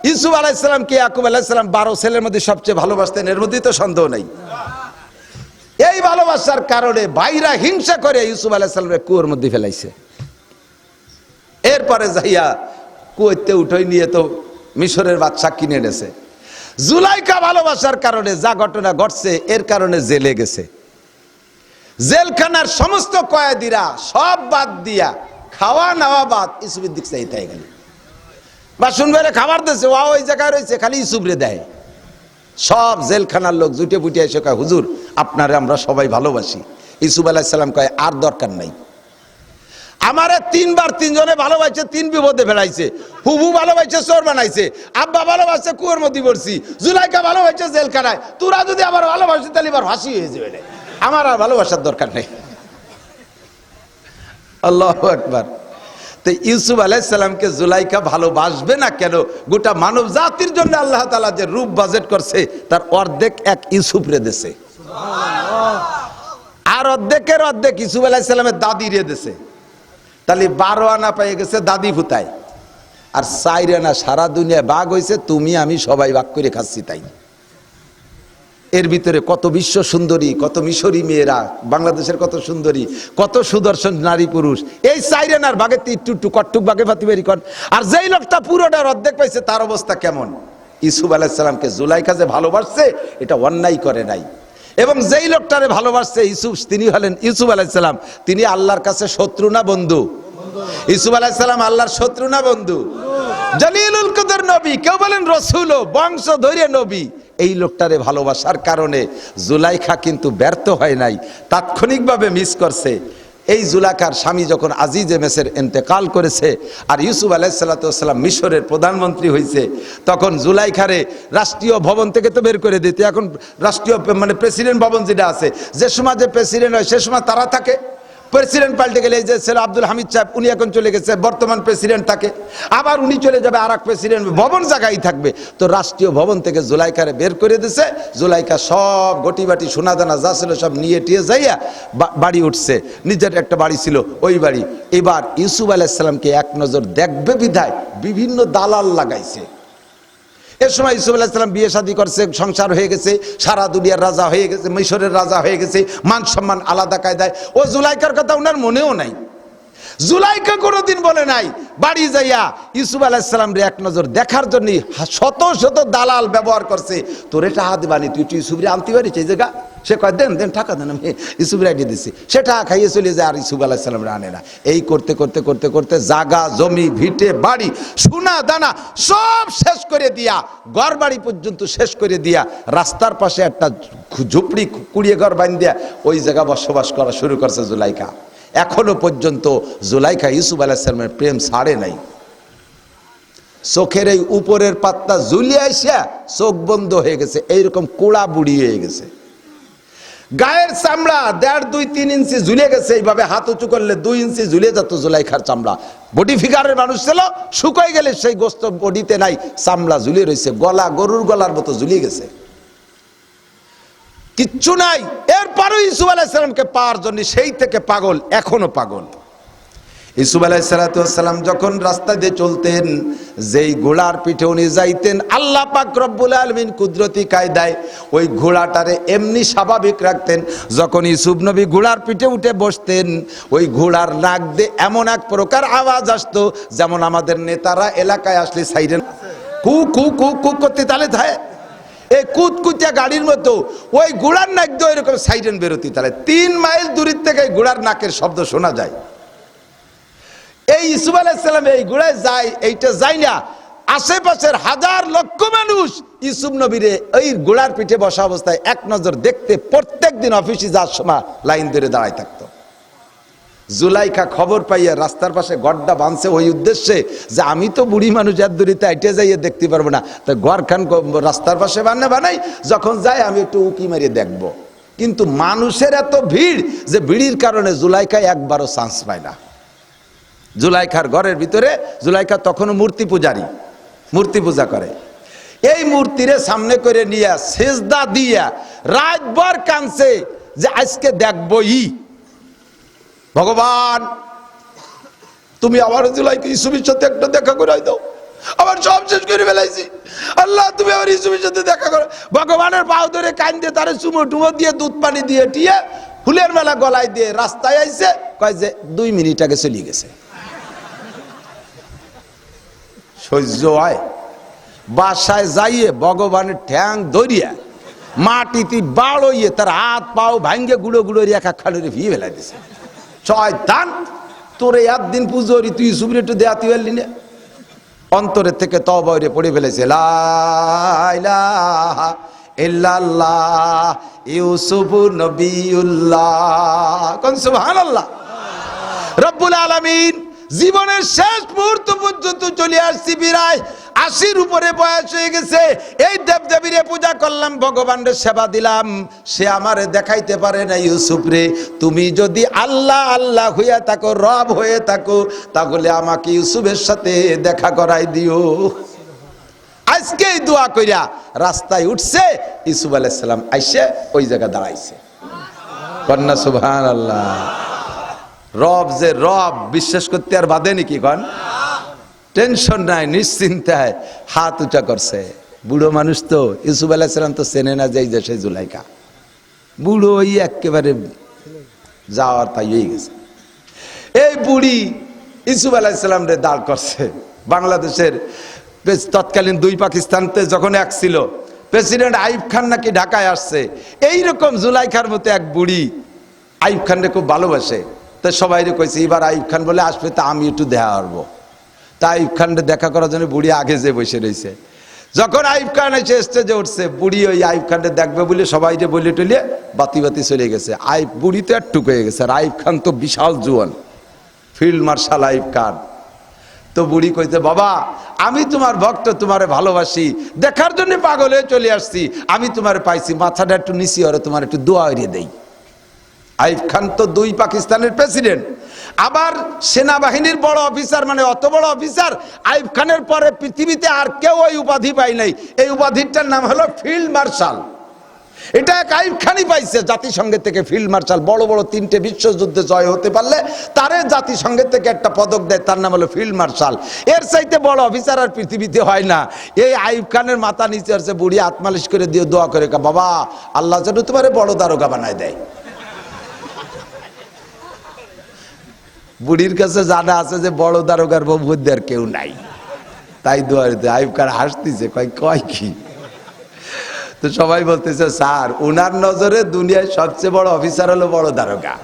ইউসুফ আলাইহিস সালামকে ইয়াকুব আলাইহিস সালাম 12 ছেলের মধ্যে সবচেয়ে ভালোবাসতেন, এর মধ্যে তো সন্দেহ নাই। এই ভালোবাসার কারণে ভাইরা হিংসা করে ইউসুফ আলাইহিস সালামের কুয়োর মধ্যে ফেলাইছে। এরপরে যাইয়া কুয়োতে উঠাই নিয়ে তো মিশরের বাদশা কিনে এনেছে। জুলাইখা ভালোবাসার কারণে যা ঘটনা ঘটছে, এর কারণে জেলে গেছে। জেলখানার সমস্ত কয়েদিরা সব বাদ দিয়া, খাওয়া নেওয়া বাদ, ইউসুফের দিক চাইতে গেল। বা শুনবে খাবার দিয়েছে, ওই জায়গায় রয়েছে, খালি ইউসুফরে দেয়। সব জেলখানার লোক জুটে পুটে এসে কয় হুজুর আপনারে আমরা সবাই ভালোবাসি। ইউসুফ আলাইহিস সালাম কয় আর দরকার নাই, আমারে 3 বার 3 জনে ভালোবাসছে, 3 বিপদে ফেলাইছে। ফুফু ভালোবাসছে, চোর বানাইছে। আব্বা ভালোবাসছে, কুয়োর মধ্যে পড়ছি। জুলাইখা ভালোবাসছে, জেলখানায়। তোরা যদি আবার ভালোবাসিস তাহলে এবার ফাঁসি হয়ে যাবে, আমার আর ভালোবাসার দরকার নেই। আল্লাহু আকবার। তো ইউসুফ আলাইহিস সালামকে জুলাইখা ভালোবাসবে না কেন? গোটা মানব জাতির জন্য আল্লাহ তাআলা যে রূপ বাজেট করছে তার অর্ধেক এক ইউসুফ রে দিয়েছে, আর অর্ধেকের অর্ধেক ইউসুফ আলাইহিস সালামের দাদি রে দিয়েছে। তাহলে 12 আনা পেয়ে গেছে দাদি ফুতায়, আর 4 আনা সারা দুনিয়া ভাগ হয়েছে, তুমি আমি সবাই ভাগ করে খাচ্ছি। তাই এর ভিতরে কত বিশ্ব সুন্দরী, কত মিশরী মেয়েরা, বাংলাদেশের কত সুন্দরী, কত সুদর্শন নারী পুরুষ, এই 4 আনার ভাগে একটু কট্টুক ভাগে ফাতিবারি কর। আর যেই লোকটা পুরোটার অর্ধেক পাইছে তার অবস্থা কেমন? ইউসুফ আলাইহিস সালামকে জুলাইখা যে ভালোবাসছে এটা অন্যায় করে নাই। এবং যেই লোকটারে ভালোবাসছে ইউসুফ, তিনি হলেন ইউসুফ আলাইহিস সালাম, তিনি আল্লাহর কাছে শত্রু না বন্ধু? ইউসুফ আলাইহিস সালাম আল্লাহর শত্রু না বন্ধু? জলিলুল কদর নবী, কেউ বলেন রসুল, বংশ ধরে নবী। এই লোকটারে ভালোবাসার কারণে জুলাইখা কিন্তু ব্যর্থ হয় নাই, তাৎক্ষণিকভাবে মিস করছে। এই জুলাইখার স্বামী যখন আজিজে মেসের ইন্তেকাল করেছে আর ইউসুফ আলাইহিস সালাম মিশরের প্রধানমন্ত্রী হয়েছে, তখন জুলাইখারে রাষ্ট্রীয় ভবন থেকে তো বের করে দিতে, এখন রাষ্ট্রীয় মানে প্রেসিডেন্ট ভবন যেটা আছে, যে সময় যে প্রেসিডেন্ট হয় সে সময় তারা থাকে, প্রেসিডেন্ট পাল্টে গেলে, এই যে ছেলে আব্দুল হামিদ সাহেব, উনি এখন চলে গেছে, বর্তমান প্রেসিডেন্ট থাকে, আবার উনি চলে যাবে, আর এক প্রেসিডেন্ট, ভবন জায়গায় থাকবে। তো রাষ্ট্রীয় ভবন থেকে জুলাইখারে বের করে দিছে। জুলাইখা সব গটিবাটি সোনাদানা যা ছিল সব নিয়ে টিয়ে যাইয়া বাড়ি উঠছে। নিজের একটা বাড়ি ছিল, ওই বাড়ি। এবার ইউসুফ আলাইহিস সালামকে এক নজর দেখবে বিধায় বিভিন্ন দালাল লাগাইছে। এর সময় ইউসুফ আলাইহিস সালাম বিয়ে শাদী করছে, সংসার হয়ে গেছে, সারা দুনিয়ার রাজা হয়ে গেছে, মিশরের রাজা হয়ে গেছে, মান সম্মান আলাদা কায়দায়। ও জুলাইখার কথা ওনার মনেও নাই। জুলাইখা কোনোদিন বলে নাই বাড়ি যাইয়া ইউসুফ আলাইহিস সালাম রে এক নজর দেখার জন্য শত শত দালাল ব্যবহার করছে। তোরে টাকা দিবানি, তুই ইউসুফরে আনতে পারিস এই জায়গা? সে কয় দেন দেন টাকা দেন, আমি ইউসুফরে আইডিয়া দিচ্ছি। সে টাকা খাইয়ে চলে যায়, আর ইউসুফ আলাইহিস সালাম রে আনে না। এই করতে করতে করতে করতে জাগা জমি ভিটে বাড়ি সোনা দানা সব শেষ করে দিয়া, ঘর বাড়ি পর্যন্ত শেষ করে দিয়া, রাস্তার পাশে একটা ঝুপড়ি কুড়িয়ে ঘর বান দিয়া ওই জায়গা বসবাস করা শুরু করছে জুলাইখা। এখনো পর্যন্ত জুলাইখা ইউসুফ আলাইহিস সালামের প্রেম ছাড়ে নাই। চোখের এই উপরের পাতটা ঝুলিয়ে আসিয়া চোখ বন্ধ হয়ে গেছে, এইরকম কোড়া বুড়ি হয়ে গেছে। গায়ের চামড়া 1.5-2-3 ইঞ্চি ঝুলে গেছে, এইভাবে হাত উঁচু করলে 2 ইঞ্চি ঝুলে যেত জুলাইখার চামড়া। বডি ফিগারের মানুষ ছিল, শুকাই গেলে সেই গোস্ত বডিতে নাই, চামড়া ঝুলিয়ে রয়েছে, গলা গরুর গলার মতো ঝুলিয়ে গেছে, কিচ্ছু নাই। এরপরও ইউসুফ আলাইহিস সালামকে পাওয়ার জন্য সেই থেকে পাগল, এখনো পাগল। ইউসুফ আলাইহিস সালাম যখন রাস্তা দিয়ে চলতেন, যেই ঘোড়ার পিঠে উনি যাইতেন, আল্লাহ পাক রব্বুল আলামিন কুদরতি কায়দায় ওই ঘোড়াটারে এমনি স্বাভাবিক রাখতেন। যখন ইউসুফ নবী ঘোড়ার পিঠে উঠে বসতেন, ওই ঘোড়ার নাক দিয়ে এমন এক প্রকার আওয়াজ আসতো, যেমন আমাদের নেতারা এলাকায় আসলে সাইরেন কু কু কু কু করতে তালে থাকে, এই কুতকুতিয়া গাড়ির মতো ওই ঘোড়ার নাক দিয়ে এরকম সাইরেন বেরোতে তালে 3 মাইল দূরের থেকে ঘোড়ার নাকের শব্দ শোনা যায়। এই ইউসুফ আলাইহিস সালাম এই ঘোড়ায় যায়, এইটা যায় না, আশেপাশের হাজার লক্ষ মানুষ ইউসুফ নবীরে এই ঘোড়ার পিঠে বসা অবস্থায় এক নজর দেখতে প্রত্যেক দিন অফিসে যাওয়ার সময় লাইন ধরে দাঁড়ায় থাকতো। জুলাইখা খবর পাইয়া রাস্তার পাশে গড্ডা বাঁধছে ওই উদ্দেশ্যে যে আমি তো বুড়ি মানুষ, এর দূরিতে আইটে যাইয়ে দেখতে পারবো না, তো ঘরখান রাস্তার পাশে বানাই, যখন যাই আমি একটু উকি মারিয়ে দেখবো। কিন্তু মানুষের এত ভিড় যে ভিড়ির কারণে জুলাইখা একবারও চান্স পায় না। জুলাইখার ঘরের ভিতরে, জুলাইখা তখনও মূর্তি পূজারী, মূর্তি পূজা করে, এই মূর্তিরে সামনে করে নিয়ে সেজদা দিয়া রাতভর কাঁদছে যে আজকে দেখবই, ভগবান তুমি আবার জুলাইখা ইউসুফের সাথে একটা দেখা করে দাও, আবার সব শেষ করে ফেলাইছি, আল্লাহ তুমি আবার ইউসুফের সাথে দেখা করো। ভগবানের পাও ধরে কান্দে, তারে চুমো টুমো দিয়ে দুধ পানি দিয়ে টিয়ে ফুলের মেলা গলায় দিয়ে রাস্তায় আইছে, কয় যে 2 মিনিট আগে চলে গেছে। সহ্য হয়? বাসায় যাইয়ে ভগবানের ঠ্যাং ধরিয়া মাটিতে বাড়ইয়ে তার হাত পাও ভাঙ্গে গুঁড়ো গুঁড়ো একা খালের ভিয়ে ফেলাই দিছে। শয়তান, তোরে একদিন পুজো তুই ইউসুফরে একটু দেয়াতে পারলি না? অন্তরের থেকে তওবা করে পড়ে ফেলেছে, লা ইলাহা ইল্লাল্লাহ ইউসুফ নবিউল্লাহ, কোন সুবহানাল্লাহ। রব্বুল আলামিন জীবনের শেষ মুহূর্ত পর্যন্ত চলে আসছি, বিরায় 80-র উপরে বয়স হয়ে গেছে, এই দেবদেবীরে পূজা করলাম, ভগবানের সেবা দিলাম, সে আমারে দেখাইতে পারে না ইউসুফ রে। তুমি যদি আল্লাহ আল্লাহ হইয়া থাকো, রব হয়ে থাকো, তাহলে আমাকে ইউসুফের সাথে দেখা করাই দিও। আজকে এই দোয়া কইরা রাস্তায় উঠছে, ইউসুফ আলাইহিস সালাম আইসে ওই জায়গা দাঁড়াইছে। কন্যা সুবহানাল্লাহ। রব যে রব বিশ্বাস করতে আর বাদে নাকি? কন টেনশন নাই, নিশ্চিন্তায় হাত উঁচা করছে। বুড়ো মানুষ তো, ইউসুফ আলাইহিস সালাম তো চেনে না যে সেই জুলাইখা, বুড়ো ওই একেবারে যাওয়ার তাই হয়ে গেছে। এই বুড়ি ইউসুফ আলাইহিস সালাম রে দাঁড় করছে। বাংলাদেশের তৎকালীন 2 পাকিস্তানতে যখন এক ছিল, প্রেসিডেন্ট আইয়ুব খান নাকি ঢাকায় আসছে, এইরকম জুলাইখার মতো এক বুড়ি আইয়ুব খানরে খুব ভালোবাসে। তো সবাই কইছে এবার আইয়ুব খান বলে আসবে, তা আমি একটু দেখা করবো। তা আইয়ুব খানরে দেখা করার জন্য বুড়ি আগে যে বসে রয়েছে। যখন আইয়ুব খান এসে স্টেজে উঠছে, বুড়ি ওই আইয়ুব খানরে দেখবে বলে সবাই যে বলে টলিয়ে বাতি বাতি চলে গেছে। বুড়ি তো একটুক হয়ে গেছে, আর আইয়ুব খান তো বিশাল জুয়ান, ফিল্ড মার্শাল আইয়ুব খান। তো বুড়ি কইতে, বাবা আমি তোমার ভক্ত, তোমারে ভালোবাসি, দেখার জন্য পাগল হয়ে চলে আসছি, আমি তোমার পাইছি, মাথাটা একটু নিচি হরে তোমার একটু দোয়া হইয়ে দেই। আইয়ুব খান তো 2 পাকিস্তানের প্রেসিডেন্ট, আবার সেনাবাহিনীর বড় অফিসার, মানে অত বড় অফিসার। আইয়ুব খানের পরে পৃথিবীতে আর কেউ ওই উপাধি পায় নাই। এই উপাধিটার নাম হলো ফিল্ড মার্শাল। এটা এক আইয়ুব খানই পাইছে জাতিসংঘের থেকে। ফিল্ড মার্শাল, বড় বড় 3টে বিশ্বযুদ্ধে জয় হতে পারলে তারে জাতিসংঘের থেকে একটা পদক দেয়, তার নাম হলো ফিল্ড মার্শাল। এর চাইতে বড় অফিসার আর পৃথিবীতে হয় না। এই আইয়ুব খানের মাথা নিচে আসছে, বুড়ি আত্মালিশ করে দিয়ে দোয়া করে, বাবা আল্লাহ যেন তোমারে বড় দারোগা বানায় দেয়। বুড়ির কাছে জানা আছে যে বড় দারোগার বুদ্ধি আর কেউ নাই, তাই দোয়া। আইয়ুব খান হাসতেছে, কয় কি? তো সবাই বলতেছে, স্যার ওনার নজরে দুনিয়ায় সবচেয়ে বড় অফিসার হলো বড় দারোগা,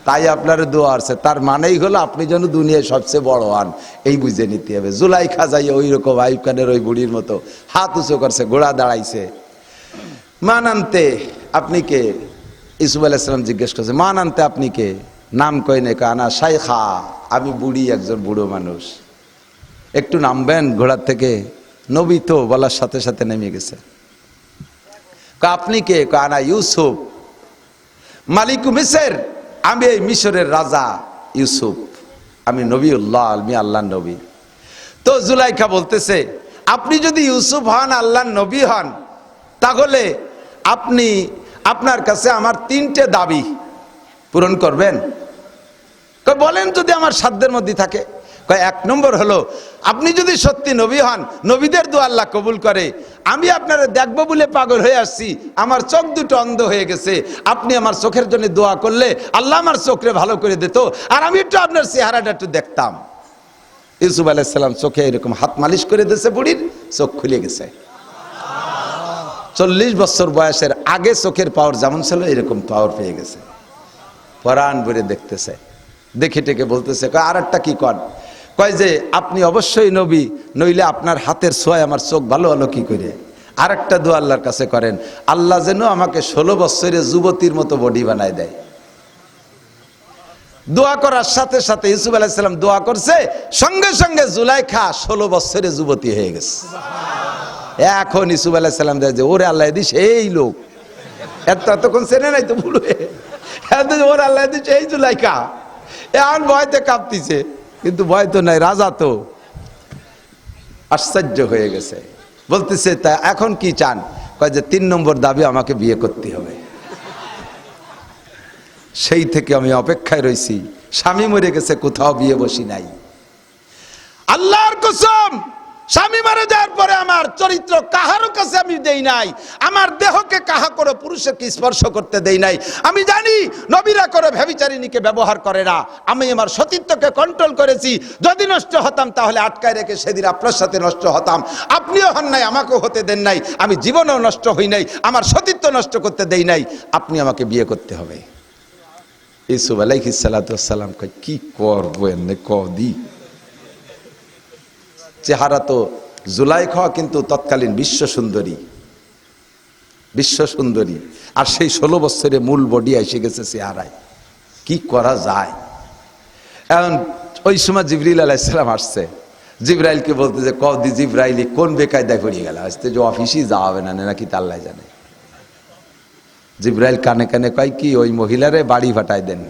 তাই আপনার দোয়া আছে। তার মানেই হলো আপনি যেন দুনিয়ায় সবচেয়ে বড় হন, এই বুঝে নিতে হবে। জুলাইখা যাইয়া ওই রকম আইয়ুব খানের ওই বুড়ির মতো হাত উঁচু করছে, ঘোড়া দাঁড়াইছে। মান আনতে আপনি কে? ইউসুফ আলাইহিস সালাম জিজ্ঞেস করছে, মান আনতে আপনি কে? নাম কই নে, কানা শাইখা, আমি বুড়ি, একজন বুড়ো মানুষ। একটু নামবেন ঘোড়ার থেকে? নবী তো বলার সাথে সাথে নেমে গেছে। আপনি কে? কানা ইউসুফ, মালিকু মিসর, আমি এই মিশরের রাজা ইউসুফ, আমি নবীউল্লাহ, আমি আল্লাহর নবী। তো জুলাইখা বলতেছে, আপনি যদি ইউসুফ হন, আল্লাহর নবী হন, তাহলে আপনি, আপনার কাছে আমার 3টে দাবি পূরণ করবেন। বলেন যদি আমার সাধ্যের মধ্যে থাকে। 1 নম্বর হলো, আপনি যদি সত্যি নবী হন, নবীদের দোয়া আল্লাহ কবুল করে, আমি আপনারা দেখবো বলে পাগল হয়ে আসছি, আমার চোখ দুটো অন্ধ হয়ে গেছে, আপনি আমার চোখের জন্য দোয়া করলে আল্লাহ আমার চোখে ভালো করে দিত, আর আমি একটু আপনার চেহারাটা একটু দেখতাম। ইউসুফ আলাইহিস সালাম চোখে এরকম হাত মালিশ করে দিয়েছে, বুড়ির চোখ খুলে গেছে। 40 বছর বয়সের আগে চোখের পাওয়ার যেমন ছিল, এরকম পাওয়ার পেয়ে গেছে। পরাণ ভরে দেখতেছে, দেখে টেকে বলতেছে, আর একটা কি কর? কয় যে আপনি অবশ্যই নবী, নইলে আপনার হাতের ছোঁয়ায় আমার চোখ ভালো হলো কি করে? আর একটা দোয়া আল্লাহর কাছে করেন, আল্লাহ যেন আমাকে 16 বছরের যুবতীর মতো বডি বানায় দেয়। দোয়া করার সাথে সাথে ইউসুফ আলাইহিস সালাম দোয়া করছে, সঙ্গে সঙ্গে জুলাইখা 16 বছরের যুবতী হয়ে গেছে। এখন ইউসুফ আলাইহিস সালাম দেয় যে, ওরে আল্লাহ দিস এই লোক, এতক্ষণ চেনে নাই তো বুড়ো, ওরে আল্লাহ দিস এই জুলাইখা। এখন ভয়তে কাঁপতিছে, কিন্তু ভয় তো নাই, রাজা তো। আশ্চর্য হয়ে গেছে, বলতেছে তা এখন কি চান? কয় যে 3 নম্বর দাবি, আমাকে বিয়ে করতে হবে। সেই থেকে আমি অপেক্ষায় রয়েছি, স্বামী মরে গেছে, কোথাও বিয়ে বসি নাই। আল্লাহর কসম, স্বামী মারা যাওয়ার পরে আমার চরিত্র কাহারও কাছে আমি দেই নাই, আমার দেহকে কাহা করে পুরুষকে স্পর্শ করতে দেই নাই। আমি জানি নবীরা করে ব্যভিচারিণীকে ব্যবহার করে না। আমি আমার সতীত্বকে কন্ট্রোল করেছি। যদি নষ্ট হতাম তাহলে আটকায় রেখে সেদিন আপনার সাথে নষ্ট হতাম। আপনিও হন নাই, আমাকেও হতে দেন নাই, আমি জীবনেও নষ্ট হই নাই, আমার সতীত্ব নষ্ট করতে দেই নাই। আপনি আমাকে বিয়ে করতে হবে। ইউসুফ আলাইহিস সালাতু ওয়াস সালাম কয়, কি করবো এমনি কদি? চেহারা তো জুলাইখা কিন্তু তৎকালীন বিশ্ব সুন্দরী, আর সেই 16 বছরে মূল বডি এসে গেছে চেহারায়। কি করা যায়? এখন ওই সময় জিবরিল আলাইহিস সালাম আসছে, জিবরাইলকে বলতে যে, কদি জিবরাইলি কোন বেকায়দায় পড়িয়ে গেল, আসতে যে অফিসই যাওয়া হবে না, নাকি তা আল্লাহ জানে। জিবরাইল কানে কানে কয় কি, ওই মহিলারে বাড়ি পাঠায় দেন,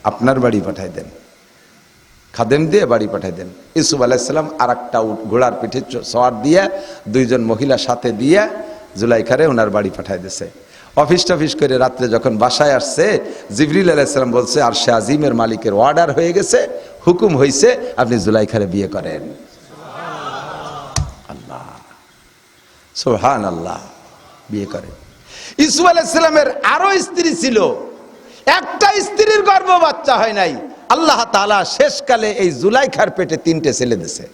আপনার বাড়ি পাঠায় দেন, খাদেম দিয়ে বাড়ি পাঠাই দেন। ইউসুফ আলাইহিস সালাম আর একটা ঘোড়ার পিঠে সওয়ার দিয়ে 2 জন মহিলা সাথে দিয়ে জুলাইখারে ওনার বাড়ি পাঠাই দিয়েছে। অফিস টফিস করে রাত্রে যখন বাসায় আসছে, জিবরিল আলাইহিস সালাম বলছে, আরশে আজিমের মালিকের অর্ডার হয়ে গেছে, হুকুম হয়েছে, আপনি জুলাইখারে বিয়ে করেন। আল্লাহ, সুবহানাল্লাহ, বিয়ে করেন। ইউসুফ আলাইহিস সালামের আরো স্ত্রী ছিল, একটা স্ত্রীর গর্ভ বাচ্চা হয় নাই। আল্লাহ তাআলা শেষকালে এই জুলাইখার পেটে 3টে ছেলে দিয়েছে।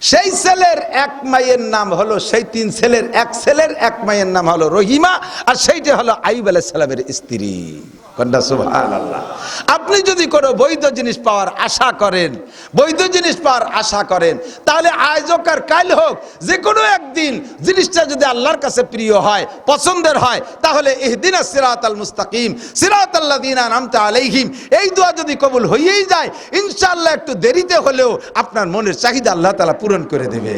সেই ছেলের এক মায়ের নাম হলো, সেই 3 ছেলের এক ছেলের এক মায়ের নাম হলো রহিমা, আর সেইটা হলো আইয়ুব আলাইহিস সালামের স্ত্রী। কন্যা সুবহানাল্লাহ। আপনি যদি কোনো বৈধ জিনিস পাওয়ার আশা করেন, তাহলে আজ হোক আর কাল হোক, যে কোনো একদিন জিনিসটা যদি আল্লাহর কাছে প্রিয় হয়, পছন্দের হয়, তাহলে ইহদিনাস সিরাতাল মুস্তাকিম সিরাতাল্লাযিনা আনআমতা আলাইহিম, এই দোয়া যদি কবুল হয়েই যায়, ইনশাআল্লাহ একটু দেরিতে হলেও আপনার মনের চাহিদা আল্লাহ তাআলা পূরণ পূরণ করে দেবে।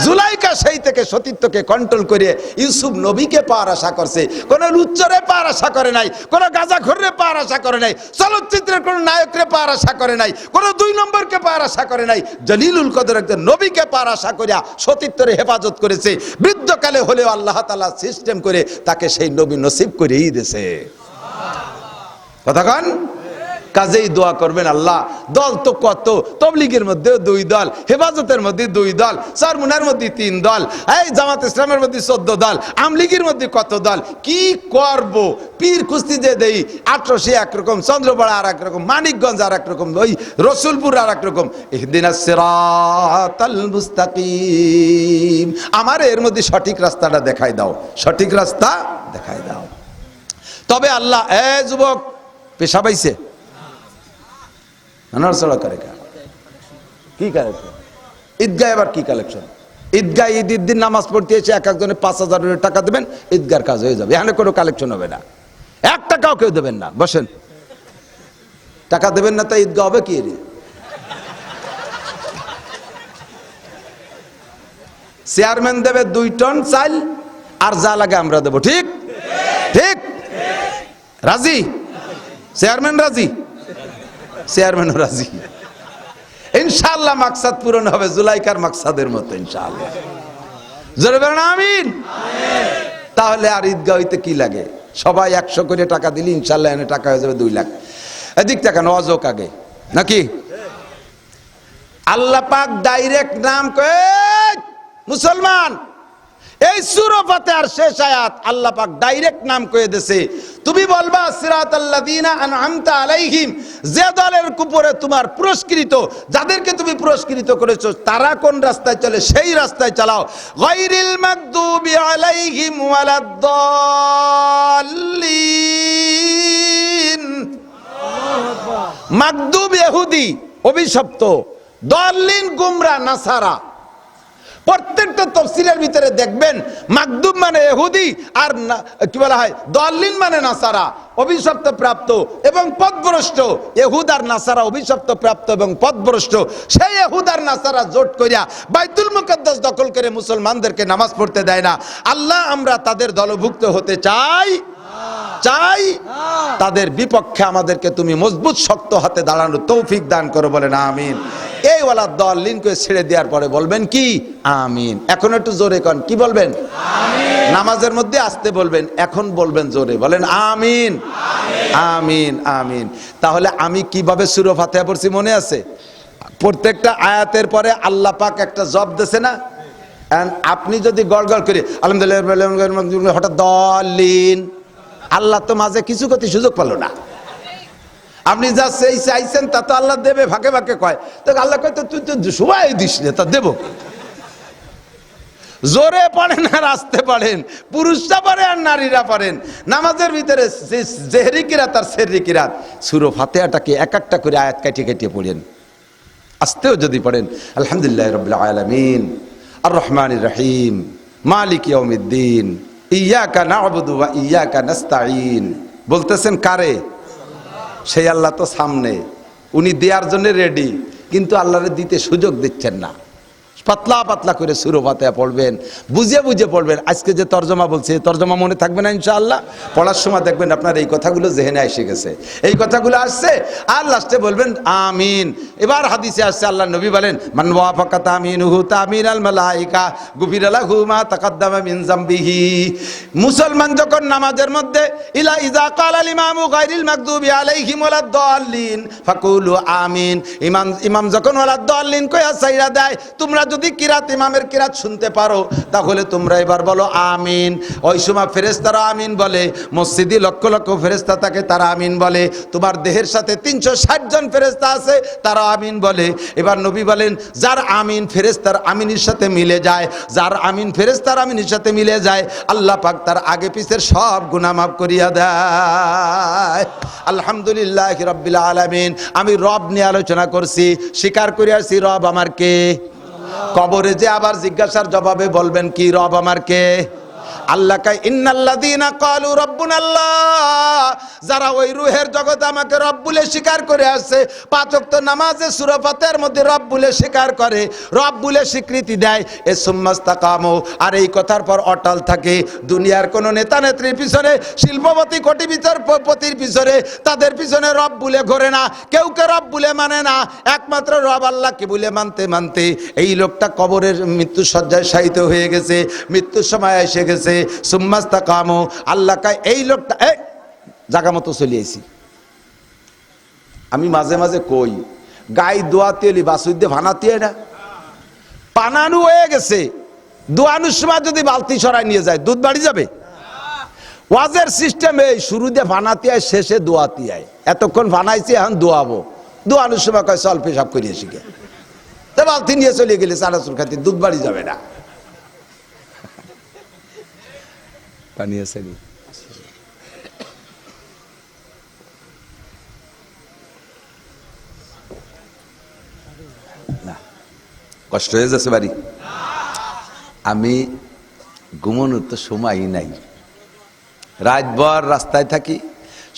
জুলাইকা সেই থেকে সতীত্বকে কন্ট্রোল করে ইউসুফ নবীকে পাওয়ার আশা করছে, কোন লুচ্চরে পাওয়ার আশা করে নাই, কোন গাঁজাখোররে পাওয়ার আশা করে নাই, চলচ্চিত্রের কোন নায়করে পাওয়ার আশা করে নাই, কোন 2 নম্বরকে পাওয়ার আশা করে নাই, জলিলুল কদর একজন নবীকে পাওয়ার আশা করিয়া সতীত্বের হেফাজত করেছে। বৃদ্ধকালে হলেও আল্লাহ তাআলা সিস্টেম করে তাকে সেই নবী নসিব করেই দিয়েছে। কথাক্ষণ কাজেই দোয়া করবেন, আল্লাহ দল তো কত, তবলিগের মধ্যে 2 দল, হেফাজতের মধ্যে 2 দল, চরমুনার মধ্যে 3 দল, এই জামাত ইসলামের মধ্যে 14 দল, আমলিগের মধ্যে কত দল, কি করব? পীর কুস্তি যে দেই 1800 একরকম, চন্দ্রপাড়া আর একরকম, মানিকগঞ্জ আর একরকম, ওই রসুলপুর আর একরকম। ইহদিনাস সিরাতাল মুস্তাকিম, আমার এর মধ্যে সঠিক রাস্তাটা দেখাই দাও, সঠিক রাস্তা দেখাই দাও। তবে আল্লাহ, এ যুবক পেশা পাইছে নড়াচড়া করে কি কালেকশন? ঈদগাহ এবার কি কালেকশন? ঈদগাহ ঈদের দিন নামাজ পড়তে এসে এক একজনে 5000 টাকা দেবেন, ঈদগার কাজ হয়ে যাবে। এখানে কোনো কালেকশন হবে না, 1 টাকাও কেউ দেবেন না। বসেন, টাকা দেবেন না, তাই ঈদগাহ হবে কি? চেয়ারম্যান দেবে 2 টন চাল, আর যা লাগে আমরা দেবো। ঠিক ঠিক, রাজি? চেয়ারম্যান রাজি? চেয়ারম্যানও রাজি। ইনশাআল্লাহ মাকসাদ পূরণ হবে জুলাইকার মাকসাদের মতো ইনশাআল্লাহ। জোরে বলেন আমিন। তাহলে আর ঈদগাহ হইতে কি লাগে? সবাই 100 করে টাকা দিলে ইনশাআল্লাহ এনে টাকা হয়ে যাবে 2 লাখ। এদিক টাকা নওয়াজক আগে নাকি? আল্লাহ পাক ডাইরেক্ট নাম কয়ে মুসলমান, এই সূরা ফাতিহার শেষ আয়াত আল্লাহ পাক ডাইরেক্ট নাম কয়ে দেছে। তুমি বলবা সিরাতাল্লাযীনা আনআমতা আলাইহিম, যে দলের উপরে তোমার পুরস্কৃত, যাদেরকে তুমি পুরস্কৃত করেছো তারা কোন রাস্তায় চলে সেই রাস্তায় চালাও। গায়রিল মাগদুবি আলাইহিম ওয়ালাদ-দাল্লিন। মাগদুব ইহুদি, অভিশপ্ত, দাল্লিন গুমরা নাসারা। প্রত্যেকটা তাফসীরের ভিতরে দেখবেন মাগদুব মানে ইহুদি, আর কি বলা হয় দাল্লিন মানে নাসারা, অভিশপ্ত প্রাপ্ত এবং পথভ্রষ্ট। ইহুদ আর নাসারা অভিশপ্ত প্রাপ্ত এবং পথভ্রষ্ট। সেই ইহুদ আর নাসারা জোট করিয়া বাইতুল মুকাদ্দাস দখল করে মুসলমানদেরকে নামাজ পড়তে দেয় না। আল্লাহ আমরা তাদের দলভুক্ত হতে চাই চাই, তাদের বিপক্ষে আমাদেরকে তুমি মজবুত শক্ত হাতে দাঁড়ানোর তৌফিক দান করো, বলেন আমিন। এই ওয়ালাদ-দাল্লিনকে ছেড়ে দেওয়ার পরে বলবেন কি? আমিন। এখন একটু জোরে কন, কি বলবেন? আমিন। নামাজের মধ্যে আসতে বলবেন, এখন বলবেন জোরে, বলেন আমিন আমিন আমিন। তাহলে আমি কিভাবে সূরা ফাতিহা পড়ছি মনে আছে? প্রত্যেকটা আয়াতের পরে আল্লাহ পাক একটা জব দিয়েছে না? আপনি যদি গড়গড় করে আলহামদুলিল্লাহ হঠাৎ দাল্লিন, আল্লাহ তো মাঝে কিছু করতে সুযোগ পেল না। আপনি যা সেই চাইছেন তা তো আল্লাহ দেবে, ভাগে ভাগে কয়। তো আল্লাহ কয় তো তুই তো সবাই দিস না, তা দেব। জোরে পড়েন আর আসতে পারেন, পুরুষরা পারে আর নারীরা পারেন। নামাজের ভিতরে জেহরি কিরাত আর সেহরি কিরাত, সূরা ফাতিহাটাকে এক একটা করে আয়াত কাটিয়ে কাটিয়ে পড়েন। আস্তেও যদি পড়েন আলহামদুলিল্লাহি রাব্বিল আলামিন আর রহমানির রহিম মালিক ইয়াউমিদ্দিন ইয়াকা না'বুদু ওয়া ইয়াকা নাস্তাঈন, বলতেছেন কারে? সেই আল্লাহ তো সামনে, উনি দেওয়ার জন্য রেডি, কিন্তু আল্লাহরে দিতে সুযোগ দিচ্ছেন না। পাতলা পাতলা করে সূরা ফাতিহা পড়বেন, বুঝে বুঝে পড়বেন। আজকে যে তরজমা বলছে, তরজমা মনে থাকবে না ইনশাআল্লাহ। পড়ার সময় দেখবেন আপনার এই কথাগুলো জেহেনে এসে গেছে, এই কথাগুলো আসছে, আর লাস্টে বলবেন আমিন। এবার হাদিসে আসছে, আল্লাহ নবী বলেন মান ওয়াফাকা তামিনুহু তামিনাল মালাইকা গুফিরা লাহু মা তাকাদ্দামা মিন যামবিহি। মুসলমান যখন নামাজের মধ্যে ইলা ইযা ক্বালাল ইমামু গায়রিল মাগদুবি আলাইহিম ওয়ালাদ-দাল্লিন ফাকুলু আমিন, ইমাম যখন ওয়ালাদ-দাল্লিন কইয়া সাইরা দেয়, তোমরা যদি কিরাত ইমামের কিরাত শুনতে পারো তাহলে তোমরা এবার বলো আমিন। ওই সময় ফেরেশতারা আমিন বলে, মসজিদে লক্ষ লক্ষ ফেরেশতা থাকে, তারা আমিন বলে। তোমার দেহের সাথে 360 জন ফেরেশতা আছে, তারা আমিন বলে। এবার নবী বলেন যার আমিন ফেরেশতার আমিনের সাথে মিলে যায়, যার আমিন ফেরেশতার আমিনের সাথে মিলে যায়, আল্লাহ পাক তার আগে পিছের সব গুনাহ মাফ করিয়া দেয়। আলহামদুলিল্লাহি রাব্বিল আলামিন। আমি রব নিয়ে আলোচনা করছি, স্বীকার করে আসছি রব আমার কে। কবরে যে আবার জিজ্ঞাসার জবাবে বলবেন কি? রব আমার কে। আল্লাহ কয় ইন্নাল্লাযীনা ক্বালু রাব্বুনাল্লাহ, যারা ওই রূহের জগতে আমাকে রব বলে স্বীকার করে আসছে, পাঁচ ওয়াক্ত নামাজে সূরা ফাতিহার মধ্যে রব বলে স্বীকার করে, রব বলে স্বীকৃতি দেয়, এ সুম্মাস্তাকামু, আর এই কথার পর অটল থাকে। দুনিয়ার কোন নেতা নেত্রীর পিছনে, শিল্পপতি কোটি বিচারপতির পিছনে, তাদের পিছনে রব বলে ঘোরে না, কেউ কে রব বলে মানে না, একমাত্র রব আল্লাহকে বলে মানতে মানতে এই লোকটা কবরের মৃত্যু শয্যায় শায়িত হয়ে গেছে, মৃত্যুর সময় এসে গেছে। সুম্মাস্তাকামু, আল্লাহ কয় এই লোকটা জায়গা মতো চলে আইছি। আমি মাঝে মাঝে কই গাই দোয়াতে এলি বাসুদ্দে ভানাতে না পানানু হয়ে গেছে, দোয়ানুর সময় যদি বালতি সরাই নিয়ে যায় দুধ বাড়ি যাবে? ওয়াজের সিস্টেম এই, শুরু দিয়ে ভানাতে আয়, শেষে দোয়াতে আয়। এতক্ষণ ভানাইছি, এখন দোয়াবো, দোয়ানুর সময় কয় চল পেশাব করিয়ে শিখে, তা বালতি নিয়ে চলে গেলে চানাচুর খাতে দুধ বাড়ি যাবে না। পানি আছে না? কষ্ট হয়ে যাচ্ছে বাড়ি। আমি ঘুমানোর তো সময়ই নাই, রাতভর রাস্তায় থাকি,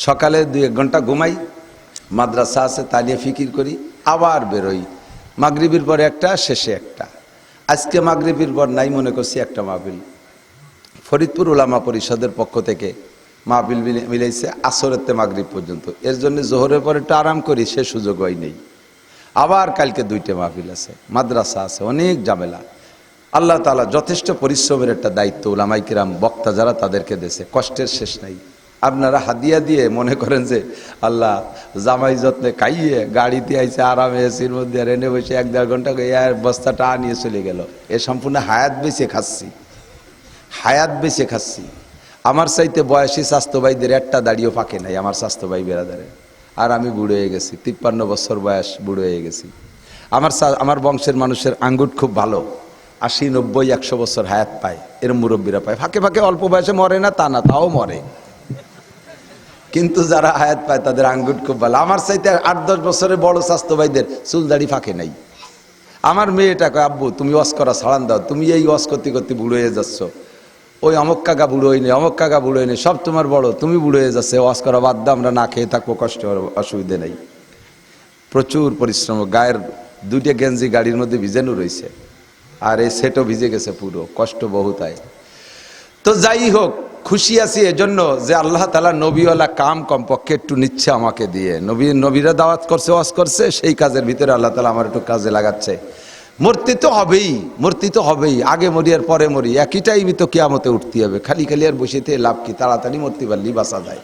সকালে 2-1 ঘন্টা ঘুমাই, মাদ্রাসা আছে তা নিয়ে ফিকির করি, আবার বেরোই, মাগরিবের পরে একটা, শেষে একটা। আজকে মাগরিবের পর নাই, মনে করছি একটা মাহফিল ফরিদপুর উলামা পরিষদের পক্ষ থেকে মাহফিল মিলাইছে আসরেতে মাগরিব পর্যন্ত, এর জন্য জোহরের পরে একটু আরাম করি, সে সুযোগ হয় নেই। আবার কালকে 2টে মাহফিল আছে, মাদ্রাসা আছে, অনেক ঝামেলা। আল্লাহ তাআলা যথেষ্ট পরিশ্রমের একটা দায়িত্ব উলামায়ে কিরাম বক্তা যারা তাদেরকে দিয়েছে, কষ্টের শেষ নাই। আপনারা হাদিয়া দিয়ে মনে করেন যে আল্লাহ জামাই যত্নে খাইয়ে গাড়িতে আইছে, আরামে এসির মধ্যে রেনে বসে 1-1.5 ঘন্টা বস্তাটা নিয়ে চলে গেল। এ সম্পূর্ণ হায়াত বেঁচে খাচ্ছি, হায়াত বেঁচে খাচ্ছি। আমার চাইতে বয়সী স্বাস্থ্য ভাইদের একটা দাড়িও ফাঁকে নাই, আমার স্বাস্থ্য ভাই বেরাদারে। আর আমি বুড়ো হয়ে গেছি, 53 বছর বয়স, বুড়ো হয়ে গেছি। আমার বংশের মানুষের আঙ্গুট খুব ভালো, 80, 90, 100 বছর হায়াত পায়, এর মুরব্বীরা পায়। ফাঁকে ফাঁকে অল্প বয়সে মরে না তা না, তাও মরে, কিন্তু যারা হায়াত পায় তাদের আঙ্গুট খুব ভালো। আমার চাইতে 8-10 বছরের বড় স্বাস্থ্য ভাইদের চুল দাড়ি ফাঁকে নাই। আমার মেয়েটা কয় আব্বু তুমি ওয়াজ করা ছাড়ান দাও, তুমি এই ওয়াজ করতে করতে বুড়ো হয়ে যাচ্ছ, ওই অমক কাকা বুড়ো হয়নি, অমক কাকা বুড়ো হয়নি, সব তোমার বড়, তুমি বুড়ো হয়ে যাচ্ছে, ওয়াজ করা বাদ দাও, আমরা না খেয়ে থাকবো, কষ্ট অসুবিধে নেই। প্রচুর পরিশ্রম, গায়ের 2টে গেঞ্জি গাড়ির মধ্যে ভিজানো রয়েছে, আর এই সেটও ভিজে গেছে পুরো, কষ্ট বহুত হয়। তো যাই হোক, খুশি আছি এজন্য যে আল্লাহ তাআলা নবীওয়ালা কাম কমপক্ষে একটু নিচ্ছে আমাকে দিয়ে। নবীরা দাওয়াত করছে, ওয়াজ করছে, সেই কাজের ভিতরে আল্লাহ তাআলা আমার একটু কাজে লাগাচ্ছে। মূর্তি তো হবেই, মূর্তি তো হবেই, আগে মরি আর পরে মরি, একই টাইমই তো কিয়ামতে উঠতে হবে। খালি খালি আর বসে থেকে লাভ কি? তাড়াতাড়ি মরতে পারলি বাঁচা যায়।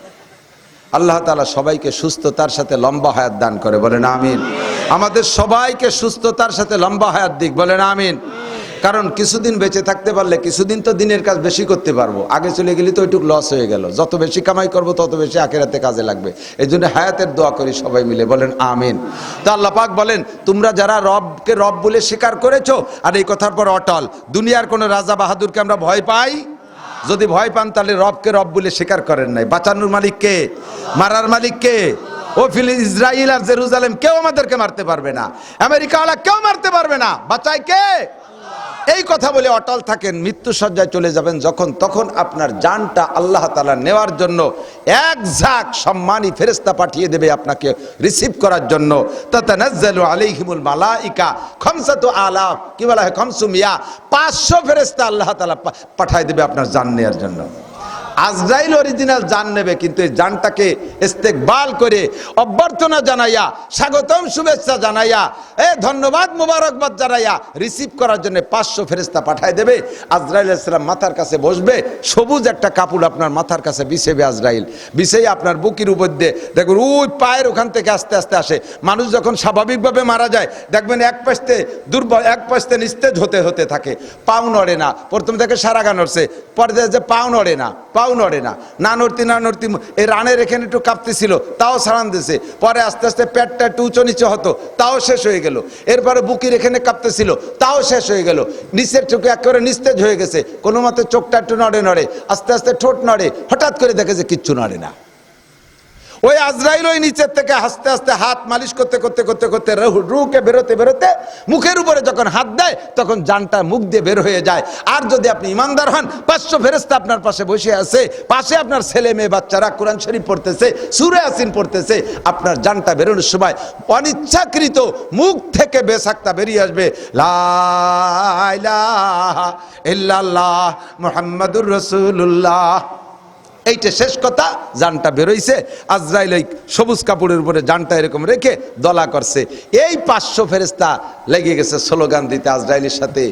আল্লাহ তাআলা সবাইকে সুস্থতার সাথে লম্বা হায়াত দান করে, বলেন আমিন। আমাদের সবাইকে সুস্থতার সাথে লম্বা হায়াত দিক, বলেন আমিন। কারণ কিছুদিন বেঁচে থাকতে পারলে কিছুদিন তো দিনের কাজ বেশি করতে পারবো, আগে চলে গেলে তো ওইটুক লস হয়ে গেল। যত বেশি কামাই করবো তত বেশি আখিরাতে কাজে লাগবে। এই জন্য হায়াতের দোয়া করি সবাই মিলে, বলেন আমিন। তো আল্লাহ পাক বলেন তোমরা যারা রবকে রব বলে স্বীকার করেছো আর এই কথার পর অটল, দুনিয়ার কোনো রাজা বাহাদুরকে আমরা ভয় পাই? যদি ভয় পান তাহলে রবকে রব বলে স্বীকার করেন নাই। বাঁচানোর মালিক কে? মারার মালিক কে? ও ইসরাইল আর জেরুজালেম কেউ আমাদেরকে মারতে পারবে না, আমেরিকা ওয়ালা কেউ মারতে পারবে না, বাঁচায় কে? এই কথা বলে অটল থাকেন। মৃত্যু সজ্জায় চলে যাবেন যখন, তখন আপনার জানটা আল্লাহ তাআলা নেওয়ার জন্য এক ঝাঁক সম্মানী ফেরেশতা পাঠিয়ে দেবে আপনাকে রিসিভ করার জন্য। তাতানাজ্জালু আলাইহিমুল মালাইকা খামসাতু আলাফ, কি বলা হয়, 500 ফেরেশতা আল্লাহ তাআলা পাঠিয়ে দেবে আপনার জান নেওয়ার জন্য। আজরাইল অরিজিনাল জান নেবে, কিন্তু এই জানটাকে ইস্তেকবাল করে অভ্যর্থনা জানাইয়া, স্বাগতম শুভেচ্ছা জানাইয়া, ধন্যবাদ মুবারকবাদ জানাইয়া রিসিভ করার জন্য 500 ফেরেশতা পাঠায় দেবে। আজরাইল আলাইহিস সালাম মাথার কাছে বসবে, সবুজ একটা কাপড় আপনার মাথার কাছে বিছাবে আজরাইল, বিছাই আপনার বুকের উপর দিয়ে দেখুন ওই পায়ের ওখান থেকে আস্তে আস্তে আসে। মানুষ যখন স্বাভাবিকভাবে মারা যায় দেখবেন এক পাশে দুর্বল, এক পাশে নিস্তেজ হতে হতে থাকে, পাও নড়ে না, প্রথম থেকে সারাগা নড়ছে, পরে যে পাও নড়ে না, পাও নড়ে না, না নড়তি না নড়তি, এই রানের এখানে একটু কাঁপতেছিল তাও সারান দিয়েছে, পরে আস্তে আস্তে পেটটা একটু উঁচু নিচু হতো তাও শেষ হয়ে গেল, এরপরে বুকের এখানে কাঁপতেছিল তাও শেষ হয়ে গেল, নিচের চোখে একেবারে নিস্তেজ হয়ে গেছে, কোনো মতে চোখটা একটু নড়ে নড়ে, আস্তে আস্তে ঠোঁট নড়ে, হঠাৎ করে দেখে যে কিচ্ছু নড়ে না। ওই আজরাইল ওই নিচের থেকে আস্তে আস্তে হাত মালিশ করতে করতে করতে করতে রুহকে বেরোতে বেরোতে মুখের উপরে যখন হাত দেয় তখন জানটা মুখ দিয়ে বের হয়ে যায়। আর যদি আপনি ইমানদার হন, 500 ফেরেশতা আপনার পাশে বসে আছে, পাশে আপনার ছেলে মেয়ে বাচ্চারা কোরআন শরীফ পড়তেছে, সূরা ইয়াসিন পড়তেছে, আপনার জানটা বেরোনোর সময় অনিচ্ছাকৃত মুখ থেকে বেসাক্তা বেরিয়ে আসবে, লা ইলাহা ইল্লাল্লাহ মুহাম্মাদুর রাসূলুল্লাহ। এইটা শেষ কথা, জানটা বেরোইছে। আজরাইল ওই সবুজ কাপড়ের উপরে জানটা এরকম রেখে দলা করছে। এই 500 ফেরেশতা লেগে গেছে স্লোগান দিতে আজরাইলের সাথে।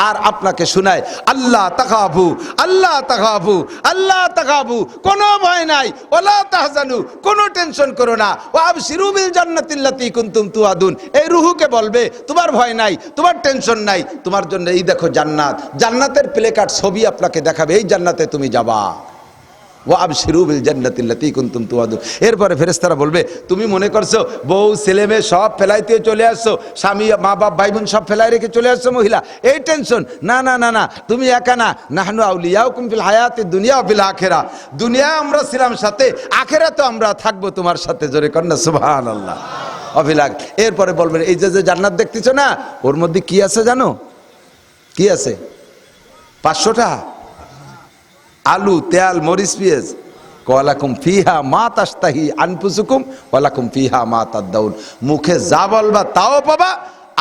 আর আপনাকে শোনায়, আল্লাহ তাখাফু, আল্লাহ তাখাফু, আল্লাহ তাখাফু, কোনো ভয় নাই, ওয়ালা তাহজানু, কোনো টেনশন করো না, ওয়াবশিরু বিল জান্নাতিল্লাতী কুনতুম তুআদুন। এই রুহুকে বলবে তোমার ভয় নাই, তোমার টেনশন নাই, তোমার জন্য এই দেখো জান্নাত, জান্নাতের প্লেকার্ড ছবি আপনাকে দেখাবে, এই জান্নাতে তুমি যাবা। ওয়াবশিরু বিল জান্নাতিল্লাতী কুনতুম তুআদুন। এরপরে ফেরেশতারা বলবে, তুমি মনে করছো বউ ছেলে মেয়ে সব ফেলাইতে চলে আসছো, স্বামী মা বাপ ভাই বোন সব ফেলাই রেখে চলে আসছো মহিলা, এই টেনশন না না না না, তুমি একা না, নাহনু আউলিয়াউকুম ফিল হায়াতিদ দুনিয়া ওয়া ফিল আখিরা, দুনিয়া আমরা ছিলাম সাথে, আখিরাতেও আমরা থাকবো তোমার সাথে। জোরে কর না সুবহানাল্লাহ। অভিলাগ এরপরে বলবেন, এই যে জান্নাত দেখতেছো না, ওর মধ্যে কি আছে জানো? কি আছে? 500টা আলু, তেল, মরিচ, পেঁয়াজ। ওয়ালাকুম ফিহা মা তাশতাহি আনফুসুকুম ওয়ালাকুম ফিহা মা তাদদাউন। মুখে যা বলবা তাও পাবা,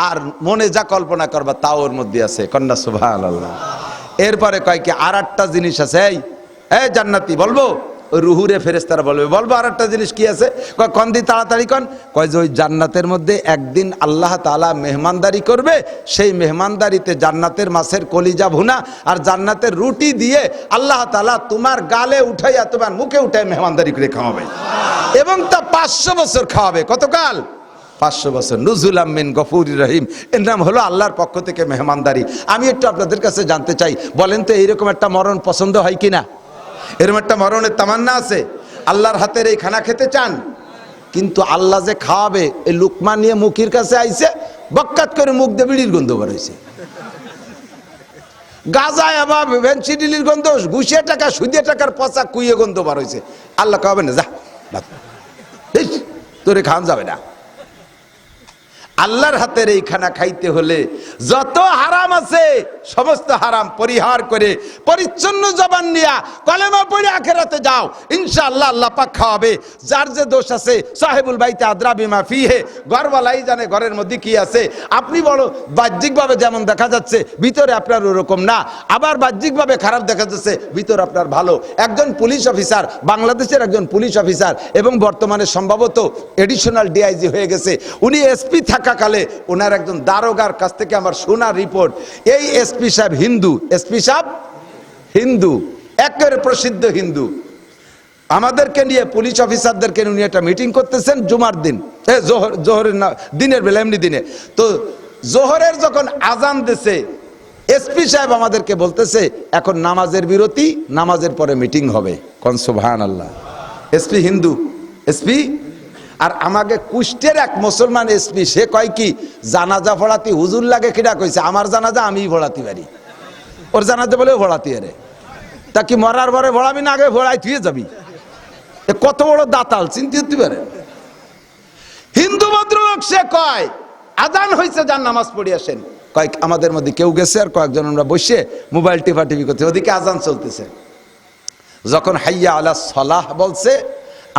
আর মনে যা কল্পনা করবা তাও ওর মধ্যে আছে। কন্যা সুবহানাল্লাহ। এরপরে কয় কি আর একটা জিনিস আছে, এই জান্নাতি বলবো, ওই রুহুরে ফেরেশতারা বলবে, বলবো আর একটা জিনিস কি আছে? কয় কন দি তাড়াতাড়ি কন। কয় যে ওই জান্নাতের মধ্যে একদিন আল্লাহ তাআলা মেহমানদারি করবে, সেই মেহমানদারিতে জান্নাতের মাছের কলিজা ভুনা আর জান্নাতের রুটি দিয়ে আল্লাহ তাআলা তোমার গালে উঠাইয়া তোমার মুখে উঠাই মেহমানদারি করে খাওয়াবে, এবং তা 500 বছর খাওয়াবে। কতকাল? 500 বছর। নুজুলাম মিন গফুরির রহিম, এর নাম হলো আল্লাহর পক্ষ থেকে মেহমানদারি। আমি একটু আপনাদের কাছে জানতে চাই, বলেন তো এইরকম একটা মরণ পছন্দ হয় কিনা? এরকম একটা মরণের তামান্না আছে? আল্লাহর হাতের এই খানা খেতে চান? কিন্তু আল্লাহ যে খাওয়াবে, এই লুকমা নিয়ে মুখের কাছে আইছে, বক্কাত করে মুখ দিয়ে বিড়ির গন্ধ বার হয়েছে, গাজায় আবার ভেনসিডিলির গন্ধ, ঘুষিয়ে টাকা সুদিয়ে টাকার পচা কুইয়ে গন্ধ বার হয়েছে। আল্লাহ খাওয়াবে না, যা তোরে খাওয়ান যাবে না। আল্লাহর হাতের এই খানা খাইতে হলে যত হারাম আছে সমস্ত হারাম পরিহার করে পরিচ্ছন্ন জবান নিয়া কলেমা পড়ে আখিরাতে যাও, ইনশাআল্লাহ আল্লাহ পাক খাওয়াবে। যার যে দোষ আছে, সাহেবুল বাইতে আদরা বিমা ফিহে, ঘরওয়ালাই জানে ঘরের মধ্যে কি আছে। আপনি বড় বাহ্যিকভাবে যেমন দেখা যাচ্ছে, ভিতরে আপনার ওরকম না, আবার বাহ্যিকভাবে খারাপ দেখা যাচ্ছে, ভিতর আপনার ভালো। একজন পুলিশ অফিসার, বাংলাদেশের একজন পুলিশ অফিসার, এবং বর্তমানে সম্ভবত এডিশনাল ডিআইজি হয়ে গেছে, উনি এসপি থাকাকালে ওনার একজন দারোগার কাছ থেকে আমার শোনা রিপোর্ট, এই এসপি সাহেব হিন্দু, এসপি সাহেব হিন্দু, একেবারে প্রসিদ্ধ হিন্দু। আমাদেরকে নিয়ে পুলিশ অফিসারদেরকে উনি একটা মিটিং করতেছেন জুমার দিন, জোহরের না, দিনের বেলা, এমনি দিনে। তো জোহরের যখন আজান দিছে, এসপি সাহেব আমাদেরকে বলতেছে এখন নামাজের বিরতি, নামাজের পরে মিটিং হবে। কোন সুবহানাল্লাহ। SP Hindu, SP. আর আমাকে কুষ্টের এক মুসলমান এসপি, সে কয় কি জানাজা পড়াতে হুজুর লাগে, কিনা কইছে আমার জানাজা আমি পড়াতে পারি, ওর জানাজা বলেও পড়াতে পারে। তা কি মরার পরে ভরাবি না, আগে ভরাই থুয়ে যাবি? কত বড় দাতাল, চিন্তা করতে পারে। হিন্দু ভদ্রলোক, সে কয় আজান হয়েছে, যান নামাজ পড়ে আসেন। কয়েক আমাদের মধ্যে কেউ গেছে, আর কয়েকজন আমরা বসে মোবাইল টিপি করতে, ওদিকে আজান চলতেছে। যখন হাইয়া আলা সলাহ বলছে,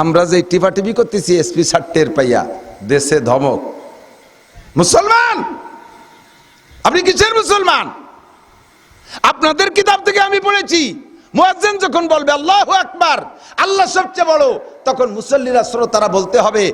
আমরা যে টিপি করতেছি, এসপি স্যার টের পাইয়া দেশে ধমক, মুসলমান আপনি কিসের মুসলমান? আপনাদের কিতাব থেকে আমি পড়েছি, মুয়াজ্জিন যখন বলবে আল্লাহু আকবার, আল্লাহ সবচেয়ে বড়, তখন মুসল্লিরা শ্রোতারা বলতে হবে